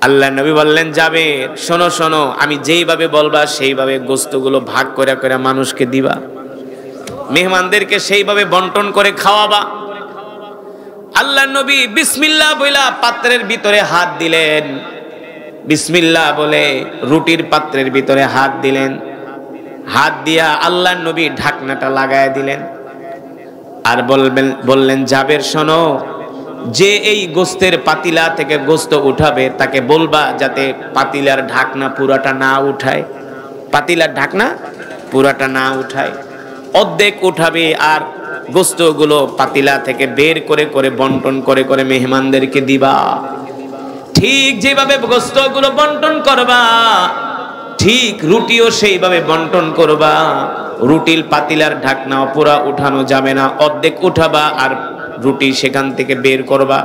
আল্লাহ নবী বললেন, জাবের শোনো শোনো, আমি যেইভাবে বলবা সেইভাবে গোশতগুলো ভাগ করে করে মানুষকে দিবা, মেহমানদেরকে সেইভাবে বন্টন করে খাওয়াবা। আল্লাহ নবী বিসমিল্লাহ বইলা পাত্রের ভিতরে হাত দিলেন, বিসমিল্লাহ বলে রুটির পাত্রের ভিতরে হাত দিলেন, হাত দিয়া আল্লাহ নবী ঢাকনাটা লাগায় দিলেন। আর বললেন, জাবের শোনো, যে এই গোশতের পাতিলা থেকে গোশত উঠাবে তাকে বলবা যাতে পাতিলার ঢাকনা পুরাটা না উঠায়, পাতিলার ঢাকনা পুরাটা না উঠায়, অর্ধেক উঠাবে আর গোশতগুলো পাতিলা থেকে বের করে করে বন্টন করে করে মেহমানদেরকে দিবা। ঠিক যেভাবে গোশতগুলো বন্টন করবা ঠিক রুটিও সেইভাবে বন্টন করবা। রুটির পাতিলার ঢাকনা পুরা উঠানো যাবে না, অর্ধেক উঠাবা আর রুটি সেখান থেকে বের করবা,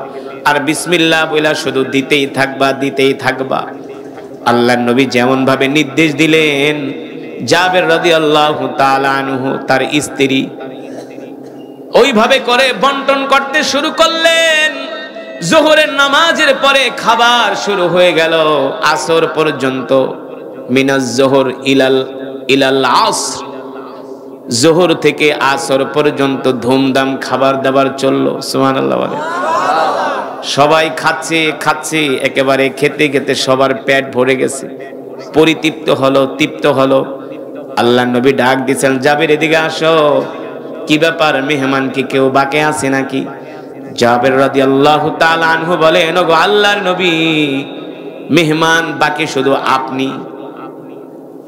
আর বিসমিল্লাহ বইলা শুধু দিতেই থাকবা দিতেই থাকবা। আল্লাহর নবী যেমন ভাবে নির্দেশ দিলেন, জাবের রাদিয়াল্লাহু তাআলা আনহু তার স্ত্রী ওইভাবে করে বন্টন করতে শুরু করলেন। যোহরের নামাজের পরে খাবার শুরু হয়ে গেল আসর পর্যন্ত, মিনাজ যোহর ইলাল আসর, যোহর থেকে আসর পর্যন্ত ধুমধাম খাবার দাবার চললো। সুবহানাল্লাহ বলে। সবাই খাচ্ছে খাচ্ছে, একেবারে খেতে খেতে সবার পেট ভরে গেছে, পরিতৃপ্ত হলো, তৃপ্ত হলো। আল্লাহ নবী ডাক দিয়েছেন, জাবের এদিকে আসো, কি ব্যাপার, মেহমান কি কেউ বাকি আছে নাকি? জাবের রাদিয়াল্লাহু তাআলা আনহু বলেন, ওগো আল্লাহর নবী, মেহমান বাকি শুধু আপনি,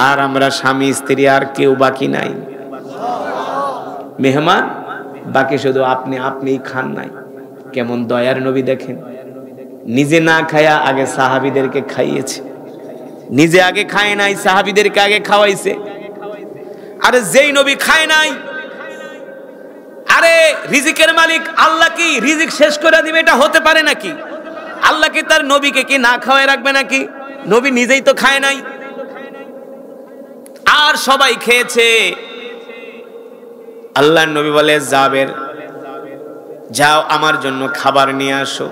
আর আমরা স্বামী স্ত্রী, আর কেউ বাকি নাই। মেহমান বাকি শুধু আপনি, আপনিই খান নাই। কেমন দয়ার নবী দেখেন, নিজে না খায়া আগে সাহাবীদেরকে খাইয়েছে, নিজে আগে খায় নাই, সাহাবীদেরকে আগে খাওয়াইছে। আরে যেই নবী খায় নাই, আরে রিজিকের মালিক আল্লাহ কি রিজিক শেষ করে দিবে? এটা হতে পারে নাকি? আল্লাহ কি তার নবীকে কি না খাওয়ায় রাখবে নাকি? নবী নিজেই তো খায় নাই, আর সবাই খেয়েছে। আল্লাহর নবী বলে, জাবের যাও আমার জন্য খাবার নিয়ে আসো।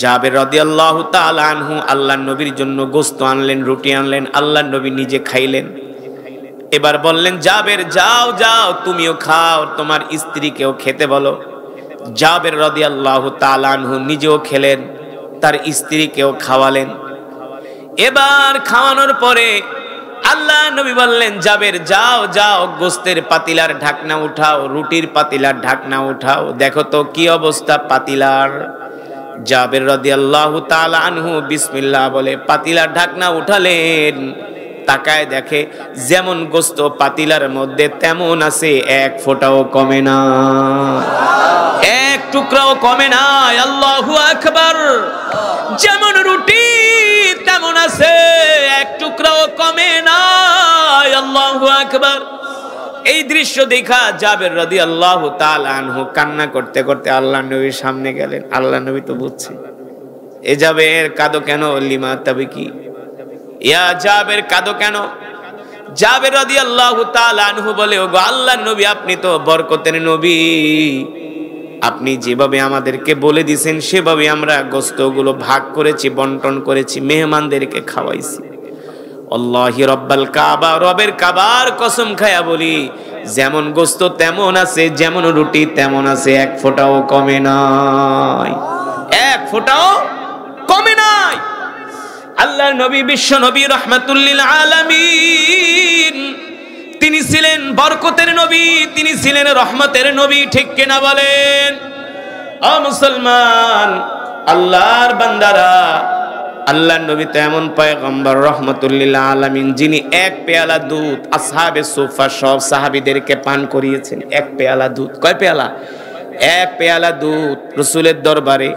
জাবের রাদিয়াল্লাহু তাআলা আনহু আল্লাহর নবীর জন্য গোশত আনলেন, রুটি আনলেন, আল্লাহর নবী নিজে খাইলেন। এবার বললেন, জাবের যাও যাও তুমিও খাও, তোমার স্ত্রীকেও খেতে বলো। জাবের রাদিয়াল্লাহু তাআলা আনহু নিজেও খেলেন, তার স্ত্রীকেও খাওয়ালেন। এবার খাওয়ানোর পরে আল্লাহ নবী বললেন, জাবের যাও যাও গোশতের পাতিলার ঢাকনা উঠাও, রুটির পাতিলার ঢাকনা উঠাও, দেখো তো কি অবস্থা পাতিলার। জাবের রাদিয়াল্লাহু তাআলা আনহু বিসমিল্লাহ বলে পাতিলার ঢাকনা উঠালেন। তাকায় দেখে যেমন গোশত পাতিলার মধ্যে তেমন আছে, এক ফোঁটাও কমে না, এক টুকরাও কমে না। আল্লাহু আকবার। যেমন রুটি তেমন আছে, এক টুকরাও কমে না। আল্লাহু আকবার। এই দৃশ্য দেখা জাবের রাদিয়াল্লাহু তাআলা আনহু কান্না করতে করতে আল্লাহর নবীর সামনে গেলেন। আল্লাহর নবী তো বুঝছে, এ জাবের কাঁদো কেন? লিমা তাবকি, ইয়া জাবের কাঁদো কেন? জাবের রাদিয়াল্লাহু তাআলা আনহু বলে, ওগো আল্লাহর নবী, আপনি তো বরকতের নবী, আপনি যেভাবে আমাদেরকে বলে দিয়েছেন সেভাবে আমরা গোশতগুলো ভাগ করেছি, বন্টন করেছি, মেহমানদেরকে খাওয়াইছি। আল্লাহি রব্বাল কাবা, রবের কাবার কসম খায়া বলি, যেমন গোশত তেমন আছে, যেমন রুটি তেমন আছে, এক ফোঁটাও কমে নাই, এক ফোঁটাও কমে নাই। আল্লাহর নবী, বিশ্ব নবী, রাহমাতুল লিল আলামিন, তিনি ছিলেন বরকতের নবী, তিনি ছিলেন রহমতের নবী, ঠিক কিনা বলেন? ও মুসলমান, আল্লাহর বান্দারা, আল্লাহর নবী তো এমন পয়গম্বর রহমতুল লিল আলামিন, যিনি এক পেয়ালা দুধ আসহাবে সুফা সব সাহাবীদেরকে পান করিয়েছেন। এক পেয়ালা দুধ, কয় পেয়ালা? এক পেয়ালা দুধ রাসূলের দরবারে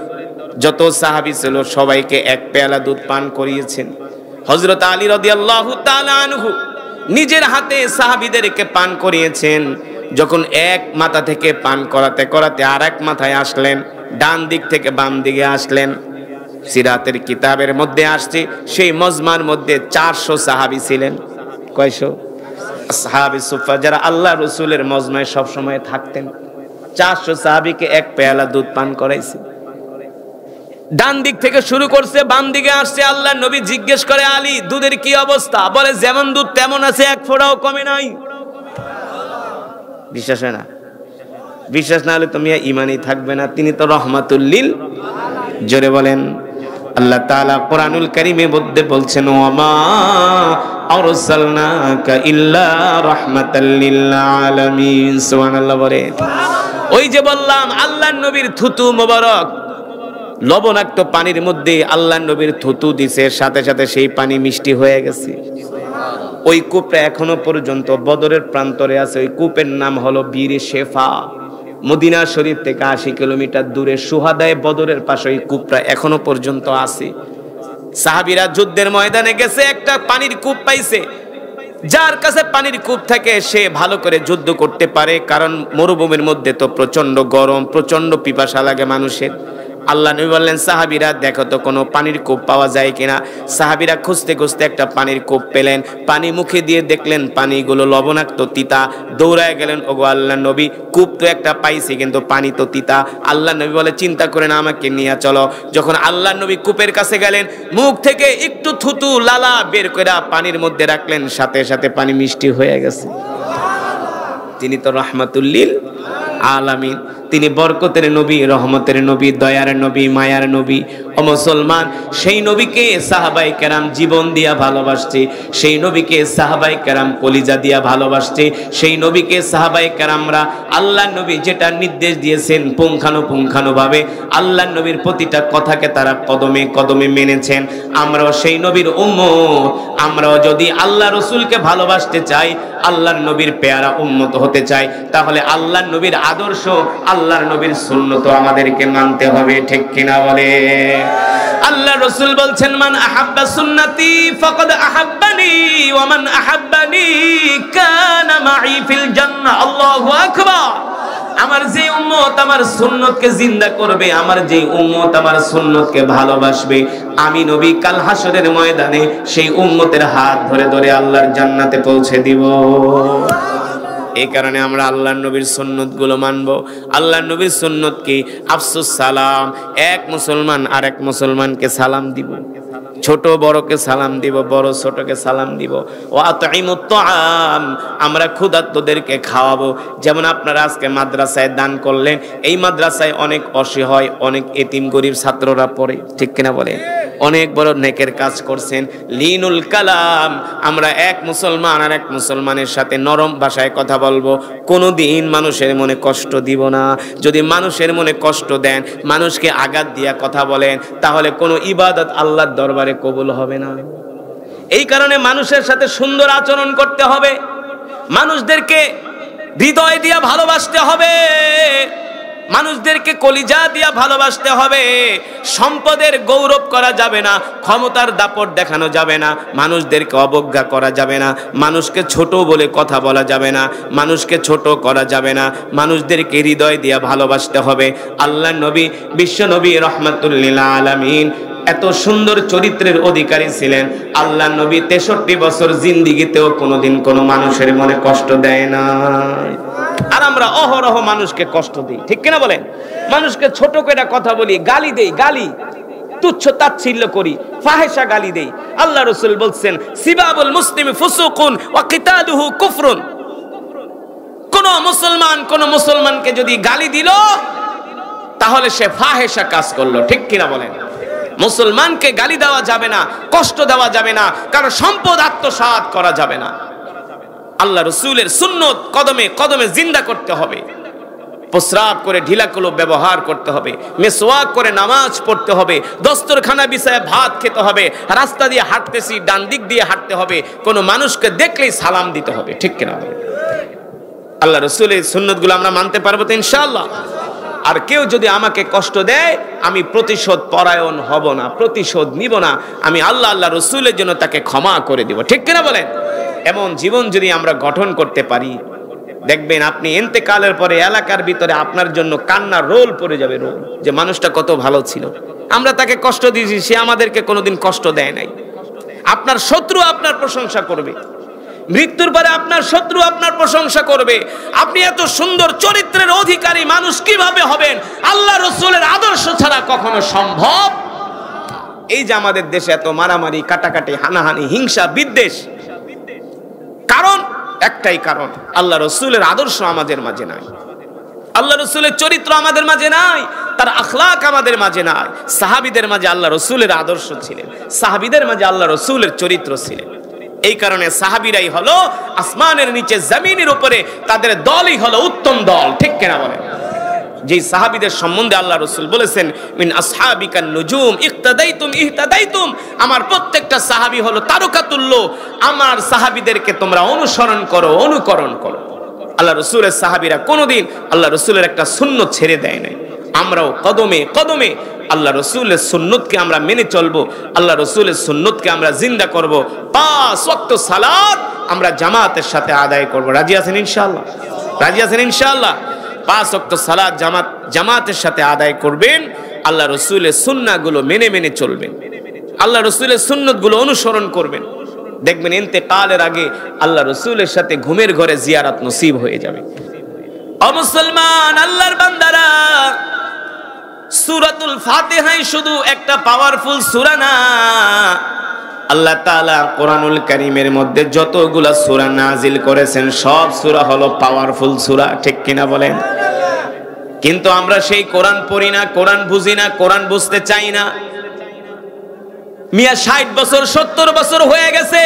যত সাহাবী ছিল সবাইকে এক পেয়ালা দুধ পান করিয়েছেন। হযরত আলী রাদিয়াল্লাহু তাআলা আনহু নিজের হাতে সাহাবীদেরকে পান করিয়েছেন। যখন এক মাথা থেকে পান করাতে করাতে আর এক মাথায় আসলেন, ডান দিক থেকে বাম দিকে আসলেন, সিরাতের কিতাবের মধ্যে আসছে সেই মজমার মধ্যে 400 সাহাবী ছিলেন। কয়শো? আসহাবে সুফা, যারা আল্লাহ রাসূলের মজমায় সব সময় থাকতেন। 400 সাহাবীকে এক পেয়ালা দুধ পান করাইছে। ডান দিক থেকে শুরু করছে, বাম দিকে আসছে। আল্লাহর নবী জিজ্ঞেস করে, আলী, দুধের কি অবস্থা? বলে, যেমন দুধ তেমন আছে, এক ফোঁটাও কমে নাই। বিশ্বাস হয় না? বিশ্বাস না হলে তুমি ঈমানই থাকবে না। তিনি তো রহমাতুল লিল, জোরে বলেন। আল্লাহ তাআলা কোরআনুল কারীমে মধ্যে বলছেন, ওয়ামা আরসালনাকা ইল্লা রাহমাতাল লিল আলামিন। সুবহানাল্লাহ বলে। ওই যে বললাম, আল্লাহর নবীর থুতু মোবারক লবণাক্ত পানির মধ্যে আল্লাহর নবীর থুতু দিছে, সাথে সাথে সেই পানি মিষ্টি হয়ে গেছে। ওই কূপটা এখনো পর্যন্ত বদরের প্রান্তরে আছে। ওই কূপের নাম হলো বীরে শেফা। মদিনা শরীফ থেকে 80 কিলোমিটার দূরে সুহাদায়ে বদরের পাশে ওই কূপটা এখনো পর্যন্ত আছে। সাহাবীরা যুদ্ধের ময়দানে গেছে, একটা পানির কূপ পাইছে। যার কাছে পানির কূপ থাকে সে ভালো করে যুদ্ধ করতে পারে, কারণ মরুভূমির মধ্যে তো প্রচন্ড গরম, প্রচন্ড পিপাসা লাগে মানুষের। আল্লাহ নবী বললেন, সাহাবীরা দেখো তো কোনো পানির কূপ পাওয়া যায় কিনা। সাহাবীরা খুঁজতে খুঁজতে একটা পানির কূপ পেলেন। পানি মুখে দিয়ে দেখলেন পানিগুলো লবণাক্ত, তিতা। দৌড়ায় গেলেন, ওগো আল্লাহ নবী, কূপ তো একটা পাইছি কিন্তু পানি তো তিতা। আল্লাহ নবী বলে, চিন্তা করে না, আমাকে নিয়ে চলো। যখন আল্লাহ নবী কূপের কাছে গেলেন, মুখ থেকে একটু থুতু লালা বের করে পানির মধ্যে রাখলেন, সাথে সাথে পানি মিষ্টি হয়ে গেছে। তিনি তো রাহমাতুল লিল আলামিন, তিনি বরকতের নবী, রহমতের নবী, দয়ার নবী, মায়ার নবী। ও মুসলমান, সেই নবীকে সাহাবায়ে কেরাম জীবন দিয়া ভালোবাসছে, সেই নবীকে সাহাবায়ে কেরাম কলিজা দিয়া ভালোবাসছে, সেই নবীকে সাহাবায়ে কেরামরা আল্লাহর নবী যেটা নির্দেশ দিয়েছেন পুঙ্খানুপুঙ্খানুভাবে আল্লাহর নবীর প্রতিটা কথাকে তারা কদমে কদমে মেনেছেন। আমরাও সেই নবীর উম্মত। আমরাও যদি আল্লাহ রাসূলকে ভালোবাসতে চাই, আল্লাহর নবীর পেয়ারা উম্মত হতে চাই, তাহলে আল্লাহর নবীর আদর্শ, আল্লাহর নবীর সুন্নত আমাদেরকে মানতে হবে, ঠিক কিনা বলে? আল্লাহ রাসূল বলছেন, মান আহাব্বা সুন্নতি ফাকাদ আহাব্বানি ওয়া মান আহাব্বানি কানা মাই ফিল জান্নাহ। আল্লাহু আকবার। আমার যে উম্মত আমার সুন্নতকে জিন্দা করবে, আমার যে উম্মত আমার সুন্নতকে ভালোবাসবে, আমি নবী কাল হাসরের ময়দানে সেই উম্মতের হাত ধরে ধরে আল্লাহর জান্নাতে পৌঁছে দিব। এই কারণে আমরা আল্লাহর নবীর সুন্নতগুলো মানবো। আল্লাহর নবীর সুন্নত কি? আফসুস সালাম। এক মুসলমান আরেক মুসলমানকে সালাম দিব, ছোট বড়কে সালাম দিব, বড় ছোটকে সালাম দিব। ওয়া আতঈমুত তাআম, আমরা ক্ষুধার্তদেরকে খাওয়াবো। যেমন আপনারা আজকে মাদ্রাসায় দান করলেন, এই মাদ্রাসায় অনেক অসহায়, অনেক এতিম গরিব ছাত্ররা পড়ে, ঠিক কিনা বলে? অনেক বড় নেকের কাজ করছেন। লিনুল কালাম, আমরা এক মুসলমান আর এক মুসলমানের সাথে নরম ভাষায় কথা বলবো, কোনোদিন মানুষের মনে কষ্ট দিব না। যদি মানুষের মনে কষ্ট দেন, মানুষকে আঘাত দিয়া কথা বলেন, তাহলে কোনো ইবাদত আল্লাহর দরবারে কবুল হবে না। এই কারণে মানুষের সাথে সুন্দর আচরণ করতে হবে, মানুষদেরকে হৃদয় দিয়া ভালোবাসতে হবে। মানুষদেরকে কলিজা দিয়া ভালোবাসতে হবে। সম্পদের গৌরব করা যাবে না, ক্ষমতার দাপট দেখানো যাবে না, মানুষদেরকে অবজ্ঞা করা যাবে না, মানুষকে ছোট বলে কথা বলা যাবে না, মানুষকে ছোট করা যাবে না, মানুষদেরকে হৃদয় দিয়া ভালোবাসতে হবে। আল্লাহ নবী, বিশ্ব নবী রহমাতুল লিল আলামিন এত সুন্দর চরিত্রের অধিকারী ছিলেন। আল্লাহ নবী 63 বছর জিন্দিগিতেও কোনোদিন কোনো মানুষের মনে কষ্ট দেয় না। আর আমরা অহরহ মানুষকে কষ্ট দিই, ঠিক কিনা বলেন? মানুষকে ছোট করে কথা বলি, গালি দেই, গালি তুচ্ছ তাচ্ছিল্য করি, ফাহেসা গালি দেই। আল্লাহ রাসূল বলছেন, সিবাবুল মুসলিমি ফুসুকুন ওয়া কিতালুহু কুফরুন। কোন মুসলমানকে যদি গালি দিল তাহলে সে ফাহেসা কাজ করলো, ঠিক কিনা বলেন? মুসলমানকে গালি দেওয়া যাবে না, কষ্ট দেওয়া যাবে না, কারণ সম্পদ আত্মসাৎ করা যাবে না। আল্লাহ রাসূলের সুন্নত কদমে কদমে জিন্দা করতে হবে। প্রস্রাব করে ঢিলাকুলো ব্যবহার করতে হবে, মিসওয়াক করে নামাজ পড়তে হবে, দস্তরখানা বিছায় ভাত খেতে হবে, রাস্তা দিয়ে হাঁটতেছি ডান দিক দিয়ে হাঁটতে হবে, কোনো মানুষকে দেখলেই সালাম দিতে হবে, ঠিক কিনা? আল্লাহ রাসূলের সুন্নতগুলো আমরা মানতে পারবো তো ইনশাআল্লাহ। আর কেউ যদি আমাকে কষ্ট দেয়, আমি প্রতিশোধ পরায়ণ হব না, প্রতিশোধ নিব না, আমি আল্লাহ রাসূলের জন্য তাকে ক্ষমা করে দিব, ঠিক কিনা বলেন? এমন জীবন যদি আমরা গঠন করতে পারি, দেখবেন আপনি ইন্তেকালের পরে এলাকার ভিতরে আপনার জন্য কান্নার রোল পড়ে যাবে, রোল, যে মানুষটা কত ভালো ছিল, আমরা তাকে কষ্ট দিয়েছি, সে আমাদেরকে কোনোদিন কষ্ট দেয় নাই। আপনার শত্রু আপনার প্রশংসা করবে, মৃত্যুর পরে আপনার শত্রু আপনার প্রশংসা করবে। আপনি এত সুন্দর চরিত্রের অধিকারী মানুষ কিভাবে হবেন? আল্লাহ রাসূলের আদর্শ ছাড়া কখনো সম্ভব। এই যে আমাদের দেশে এত মারামারি, কাটাকাটি, হানাহানি, হিংসা, বিদ্বেষ, কারণ একটাই কারণ, আল্লাহ রাসূলের আদর্শ আমাদের মাঝে নাই, আল্লাহ রাসূলের চরিত্র আমাদের মাঝে নাই, তার আখলাক আমাদের মাঝে নাই। সাহাবীদের মাঝে আল্লাহ রাসূলের আদর্শ ছিলেন, সাহাবীদের মাঝে আল্লাহ রাসূলের চরিত্র ছিলেন। এই কারণে সাহাবীরাই হলো আসমানের নিচে জমিনের উপরে তাদের দলই হলো উত্তম দল, ঠিক কিনা বলেন? যেই সাহাবীদের সম্বন্ধে আল্লাহ রাসূল বলেছেন, মিন আসহাবিকান নুজুম ইক্তাদাইতুম ইহতাদাইতুম, আমার প্রত্যেকটা সাহাবী হলো তারকাতুল্য, আমার সাহাবীদেরকে তোমরা অনুসরণ করো, অনুকরণ করো। আল্লাহ রাসূলের সাহাবীরা কোনোদিন আল্লাহ রাসূলের একটা সুন্নত ছেড়ে দেয় নাই। আমরাও কদমে কদমে আল্লাহ রাসূলের সুন্নতকে আমরা মেনে চলবো, আল্লাহ রাসূলের সুন্নতকে আমরা জিন্দা করব। 5 ওয়াক্ত সালাত আমরা জামাতের সাথে আদায় করব। রাজি আছেন ইনশাআল্লাহ? রাজি আছেন ইনশাআল্লাহ? 5 ওয়াক্ত সালাত জামাতের সাথে আদায় করবেন, আল্লাহ রাসূলের সুন্নাহগুলো মেনে মেনে চলবেন, আল্লাহ রাসূলের সুন্নতগুলো অনুসরণ করবেন। দেখবেন ইন্তেকালের আগে আল্লাহ রাসূলের সাথে ঘুমের ঘরে জিয়ারত নসিব হয়ে যাবে। ও মুসলমান, আল্লাহর বান্দারা, সূরাতুল ফাতিহাই শুধু একটা পাওয়ারফুল সূরা না। আল্লাহ তাআলা কোরআনুল কারীমের মধ্যে যতগুলা সূরা নাজিল করেছেন সব সূরা হলো পাওয়ারফুল সূরা, ঠিক কিনা বলেন? কিন্তু আমরা সেই কোরআন পড়ি না, কোরআন বুঝি না, কোরআন বুঝতে চাই না। মিয়া 60 বছর 70 বছর হয়ে গেছে,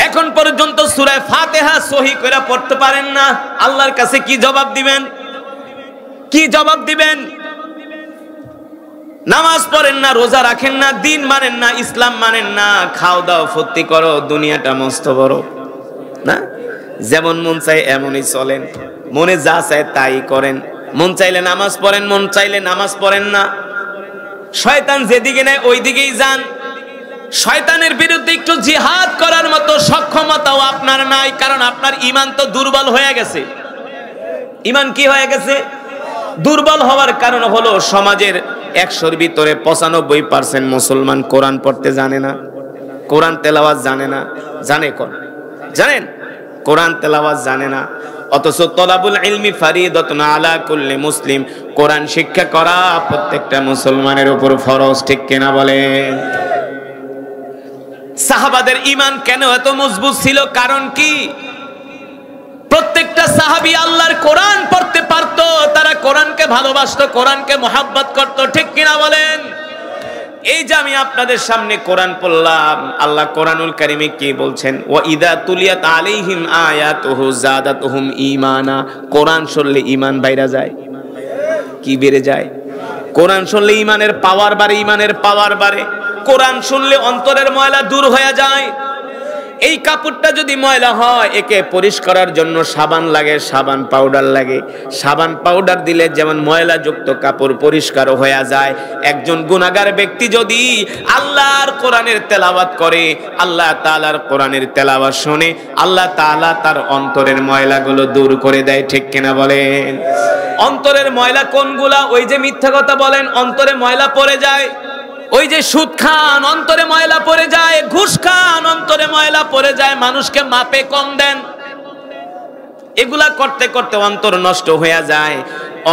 এখন পর্যন্ত সূরা ফাতিহা সহি করে পড়তে পারেন না। আল্লাহর কাছে কি জবাব দিবেন? কি জবাব দিবেন? নামাজ পড়েন না, রোজা রাখেন না, দিন মানেন না, ইসলাম মানেন না, খাও দাও ফুর্তি করো, দুনিয়াটা মস্ত বড় না, যেমন মন চায় এমনই চলেন, মনে যা চায় তাই করেন, মন চাইলে নামাজ পড়েন, মন চাইলে নামাজ পড়েন না। শয়তান যেদিকে নেয় ওই দিকেই যান। শয়তানের বিরুদ্ধে একটু জিহাদ করার মতো সক্ষমতাও আপনার নাই, কারণ আপনার ঈমান তো দুর্বল হয়ে গেছে। ঈমান কি হয়ে গেছে? দুর্বল হওয়ার কারণ হলো সমাজের 100-র ভিতরে 95% মুসলমান কোরআন পড়তে জানে না, কোরআন তেলাওয়াত জানে না। জানে কোন? জানেন? কোরআন তেলাওয়াত জানে না, অথচ তলাবুল ইলমি ফারিদাতুন আলা কুল্লি মুসলিম, কোরআন শিক্ষা করা প্রত্যেকটা মুসলমানের উপর ফরজ, ঠিক কিনা বলেন? সাহাবাদের ঈমান কেন এত মজবুত ছিল? কারণ কি? প্রত্যেকটা সাহাবী আল্লাহর কোরআন পড়তে পারতো, তারা কোরআনকে ভালোবাসতো, কোরআনকে মহব্বত করত, ঠিক কিনা বলেন? এই যে আমি আপনাদের সামনে কোরআন পড়লাম, আল্লাহ কোরআনুল কারীমে কি বলছেন? ওয়া ইযা তুলিয়াত আলাইহিম আয়াতুহু যাদাতুহুম ঈমানা, কোরআন শুনলে ঈমান বাইরা যায়। কি বেড়ে যায়? কোরআন শুনলে ঈমানের পাওয়ার বাড়ে, ঈমানের পাওয়ার বাড়ে। কোরআন শুনলে অন্তরের ময়লা দূর হয়ে যায়। এই কাপড়টা যদি ময়লা হয় একে পরিষ্কার করার জন্য সাবান লাগে, সাবান পাউডার লাগে। সাবান পাউডার দিলে যেমন ময়লাযুক্ত কাপড় পরিষ্কার হয়ে যায়, একজন গুনাহগার ব্যক্তি যদি আল্লাহর কোরআনের তেলাওয়াত করে, আল্লাহ তাআলার কোরআনের তেলাওয়াত শুনে, আল্লাহ তাআলা তার অন্তরের ময়লাগুলো দূর করে দেয়। ঠিক কিনা বলেন? অন্তরের ময়লা কোনগুলা? ওই যে মিথ্যা কথা বলেন অন্তরে ময়লা পড়ে যায়, ওই যে সুদ খান অন্তরে ময়লা পড়ে যায়, ঘুষ খান অন্তরে ময়লা পড়ে যায়, মানুষকে মাপে কম দেন, এগুলা করতে করতে অন্তর নষ্ট হয়ে যায়।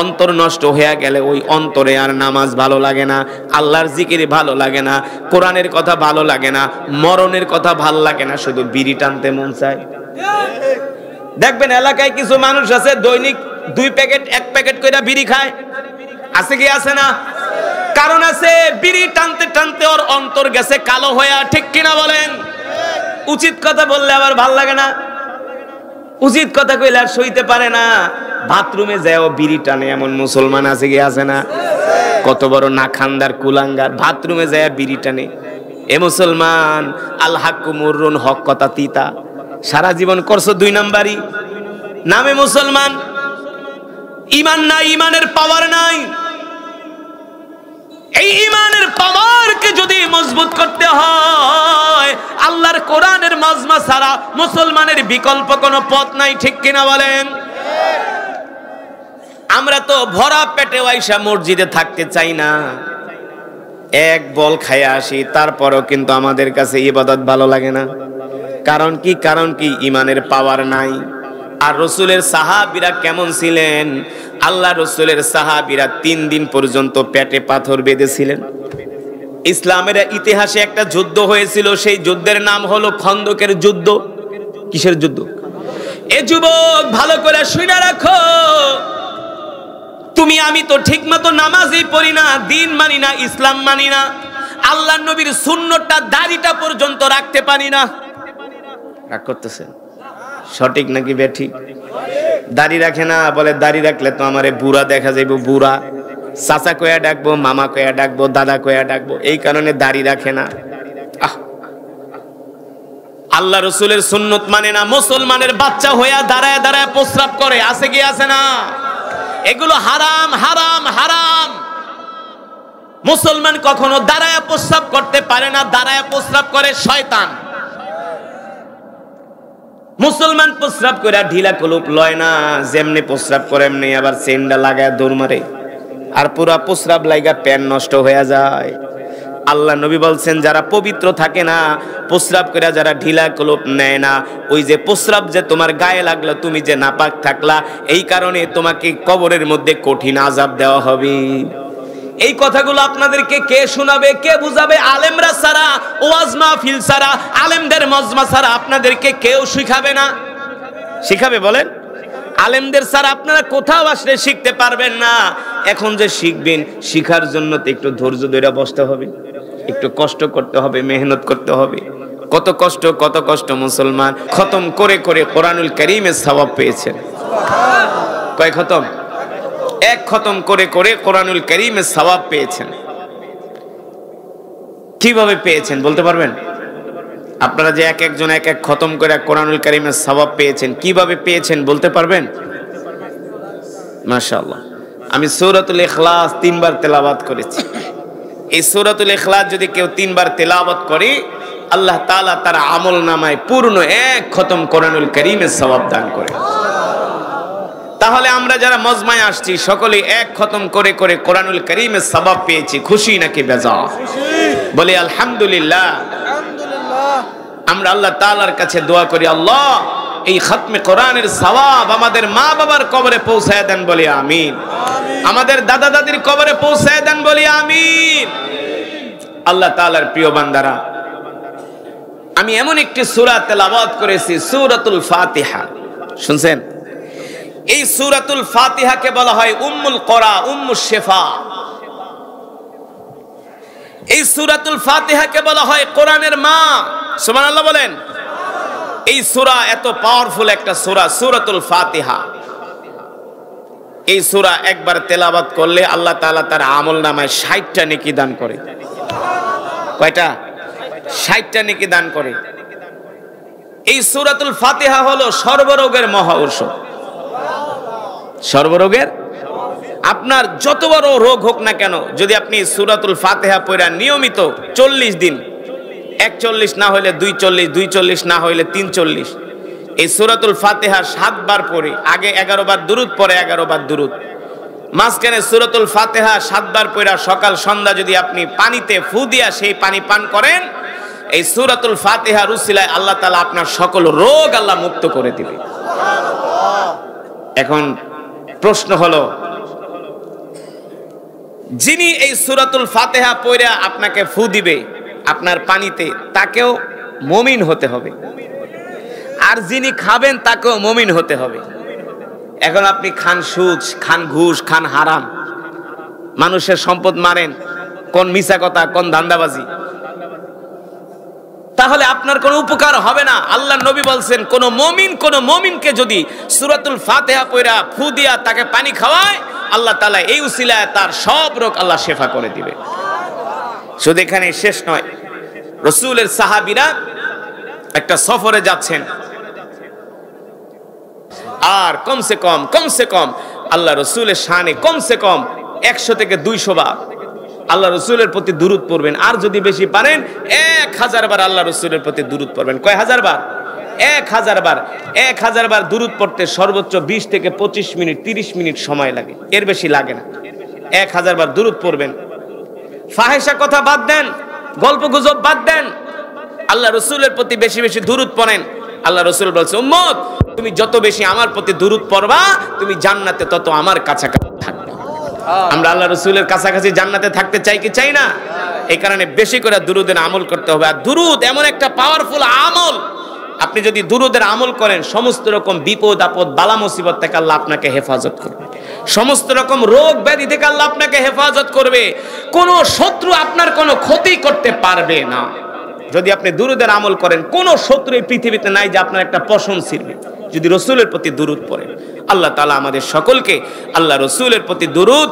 অন্তর নষ্ট হয়ে গেলে ওই অন্তরে আর নামাজ ভালো লাগে না, আল্লাহর জিকির ভালো লাগে না, কোরআনের কথা ভালো লাগে না, মরণের কথা ভালো লাগে না, শুধু বিড়ি টানতে মন চায়। দেখবেন এলাকায় কিছু মানুষ আছে দৈনিক 2 প্যাকেট 1 প্যাকেট করে বিড়ি খায়, আছে কি আছে না? কারণ আছে, বিড়ি টানতে টানতে ওর অন্তর গেছে কালো হয়ে। ঠিক কিনা বলেন? উচিত কথা বললে আবার ভাল লাগে না, উচিত কথা কইলে আর সইতে পারে না। বাথরুমে যায় ও বিড়ি টানে, এমন মুসলমান আছে কি আছে না? কত বড় নাখানদার কুলাঙ্গার, বাথরুমে যায় বিড়ি টানে। এ মুসলমান, আল হাক্কু মুররুন, হক কথা তিতা। সারা জীবন করছো 2 নাম্বারই, নামে মুসলমান, ঈমান নাই, ঈমানের পাওয়ার নাই। এই ঈমানের পাওয়ারকে যদি মজবুত করতে হয়, আল্লাহর কোরআনের মাজমা ছাড়া মুসলমানের বিকল্প কোনো পথ নাই। ঠিক কিনা বলেন? আমরা তো ভরা পেটে আইসা মসজিদে থাকতে চাই না, এক বল খাইয়া আসি, তারপরেও কিন্তু আমাদের কাছে ইবাদত ভালো লাগে না। কারণ কি? কারণ কি? ঈমানের পাওয়ার নাই। আর রাসূলের সাহাবীরা কেমন ছিলেন? আল্লাহ রাসূলের সাহাবীরা 3 দিন পর্যন্ত পেটে পাথর বেঁধেছিলেন। ইসলামের ইতিহাসে একটা যুদ্ধ হয়েছিল, সেই যুদ্ধের নাম হলো খন্দকের যুদ্ধ। কিসের যুদ্ধ? এ যুবক ভালো করে শুনে রাখো, তুমি আমি তো ঠিকমতো নামাজই পড়ি না, দিন মানি না, ইসলাম মানি না, আল্লাহর নবীর সুন্নতটা দাড়িটা পর্যন্ত রাখতে পারি না। রাগ করতেছেন? সঠিক নাকি বেঠিক? দাড়ি রাখে না, বলে দাড়ি রাখলে তো আমারে বুড়া দেখা যাইব, বুড়া। চাচা কয়া ডাকবো, মামা কয়া ডাকবো, দাদা কয়া ডাকবো, এই কারণে দাড়ি রাখে না। আল্লাহ রসুলের সুন্নত মানে না, মুসলমানের বাচ্চা হইয়া দাঁড়ায় দাঁড়ায় প্রস্রাব করে, আছে কি আছে না? এগুলো হারাম, হারাম, হারাম। মুসলমান কখনো দাঁড়ায় প্রস্রাব করতে পারে না, দাঁড়ায় প্রস্রাব করে শয়তান। মুসলমান প্রস্রাব করে ঢিলা কলুপ লয় না, যেমনি প্রস্রাব করে এমনি আবার চেন্ডা লাগায় দৌড় মারে, আর পুরা প্রস্রাব লাগা প্যান নষ্ট হয়ে যায়। আল্লাহ নবী বলছেন, যারা পবিত্র থাকে না, প্রস্রাব করে যারা ঢিলা কলুপ নেয় না, ওই যে প্রস্রাব যে তোমার গায়ে লাগলো, তুমি যে নাপাক থাকলা, এই কারণে তোমাকে কবরের মধ্যে কঠিন আযাব দেওয়া হবে। এই কথাগুলো আপনাদেরকে কে শোনাবে, কে বুঝাবে? আলেমরা ছাড়া, ওয়াজ মাহফিল ছাড়া, আলেমদের মজমা ছাড়া আপনাদেরকে কেউ শিখাবে না। শিখাবে বলেন? আলেমদের ছাড়া আপনারা কোথাও আসলে শিখতে পারবেন না। এখন যে শিখবেন, শিখার জন্য তো একটু ধৈর্য ধরে বসতে হবে, একটু কষ্ট করতে হবে, মেহনত করতে হবে। কত কষ্ট, কত কষ্ট মুসলমান খতম করে করে কোরআনুল কারীমের সওয়াব পেয়েছেন। কয় খতম? 1 খতম করে করে কোরআনুল কারীমের সওয়াব পেয়েছেন। কিভাবে পেয়েছেন বলতে পারবেন? আপনারা যে এক একজন এক এক খতম করে কোরআনুল কারীমের সওয়াব পেয়েছেন, কিভাবে পেয়েছেন বলতে পারবেন? মাশাআল্লাহ। আমি সূরাতুল ইখলাস 3 বার তেলাওয়াত করেছি। এই সূরাতুল ইখলাস যদি কেউ 3 বার তেলাওয়াত করে, আল্লাহ তাআলা তার আমলনামায় পূর্ণ 1 খতম কোরআনুল কারীমের সওয়াব দান করে। তাহলে আমরা যারা মজমায় আসছি সকলে 1 খতম করে করে কোরআনুল কারীমের সওয়াব পেয়েছি। খুশি নাকি বেজার? বলি আলহামদুলিল্লাহ। আমরা আল্লাহ তাআলার কাছে দোয়া করি, আল্লাহ এই খতমে কোরআনের সওয়াব আমাদের মা বাবার কবরে পৌঁছায় দেন, বলি আমিন। আমাদের দাদা দাদির কবরে পৌঁছায় দেন, বলি আমিন। আল্লাহ তাআলার প্রিয় বান্দারা, আমি এমন একটি সূরা তেলাওয়াত করেছি, সূরাতুল ফাতিহা। শুনছেন? এই সূরাতুল ফাতিহাকে বলা হয় উম্মুল কোরআন, উম্মুশ শিফা। এই সূরাতুল ফাতিহাকে বলা হয় কোরআনের মা। সুবহানাল্লাহ বলেন। এই সূরা এত পাওয়ারফুল একটা সূরা, সূরাতুল ফাতিহা। এই সূরা একবার তেলাওয়াত করলে আল্লাহ তাআলা তার আমলনামায় 60টা নেকি দান করে। কয়টা? 60টা নেকি দান করে। এই সূরাতুল ফাতিহা হলো সর্বরোগের মহা ঔষধ। সর্বরোগের, আপনার যত বড় রোগ হোক না কেন, যদি আপনি সূরাতুল ফাতিহা পড়া নিয়মিত 40 দিন, 41 না হইলে 42, 42 না হইলে 43, এই সূরাতুল ফাতিহা 7 বার পড়ে, আগে 11 বার দুরূদ পড়ে, 11 বার দুরূদ, মাঝখানে সূরাতুল ফাতিহা 7 বার পড়া সকাল সন্ধ্যা যদি আপনি পানিতে ফু দিয়া সেই পানি পান করেন, এই সূরাতুল ফাতিহার উসিলায় আল্লাহ তাআলা আপনার সকল রোগ আল্লাহ মুক্ত করে দিবে। এখন প্রশ্ন হলো, যিনি এই সূরাতুল ফাতিহা পড়া আপনাকে ফু দিবে আপনার পানিতে, তাকেও মুমিন হতে হবে, আর যিনি খাবেন তাকেও মুমিন হতে হবে। এখন আপনি খান সুদ, খান ঘুষ, খান হারাম, মানুষের সম্পদ মারেন, কোন মিছা কথা, কোন ধান্দাবাজি, তাহলে আপনার কোনো উপকার হবে না। আল্লাহর নবী বলছেন, কোন মুমিনকে যদি সূরাতুল ফাতিহা পড়া ফু দিয়া তাকে পানি খাওয়ায়, আল্লাহ তাআলা এই উসিলায় তার সব রোগ আল্লাহ শেফা করে দিবে। শুধু এখানে শেষ নয়, রাসূলের সাহাবীরা একটা সফরে যাচ্ছেন, আর কমসে কম আল্লাহ রাসূলের শানে কমসে কম 100 থেকে 200 বার আল্লাহ রাসূলের প্রতি দুরূদ পড়বেন, আর যদি বেশি পারেন 1000 বার আল্লাহ রাসূলের প্রতি দুরূদ পড়বেন। কয় হাজার বার? 1000 বার। 1000 বার দুরূদ পড়তে সর্বোচ্চ 20 থেকে 25 মিনিট, 30 মিনিট সময় লাগে, এর বেশি লাগে না। 1000 বার দুরূদ পড়বেন। ফাহিশা কথা বাদ দেন, গল্প গুজব বাদ দেন, আল্লাহ রাসূলের প্রতি বেশি বেশি দুরূদ পড়েন। আল্লাহ রাসূল বলছে, উম্মত তুমি যত বেশি আমার প্রতি দুরূদ পড়বা, তুমি জান্নাতে তত আমার কাছাকাছি থাকবে। আমরা আল্লাহ রাসূলের কাছাকাছি জান্নাতে থাকতে চাই কি চাই না? এই কারণে বেশি করে দুরূদের আমল করতে হবে। আর দুরূদ এমন একটা পাওয়ারফুল আমল, আপনি যদি দুরূদের আমল করেন, সমস্ত রকম বিপদ আপদ বালা মুসিবত থেকে আল্লাহ আপনাকে হেফাজত করবে, সমস্ত রকম রোগ ব্যাধি থেকে আল্লাহ আপনাকে হেফাজত করবে, কোন শত্রু আপনার কোনো ক্ষতি করতে পারবে না। যদি আপনি দুরূদের আমল করেন, কোন শত্রু এই পৃথিবীতে নাই যে আপনার একটা পশম ছিঁড়বে, যদি রাসূলের প্রতি দুরূদ পড়েন। আল্লাহ তাআলা আমাদের সকলকে আল্লাহ রাসূলের প্রতি দুরূদ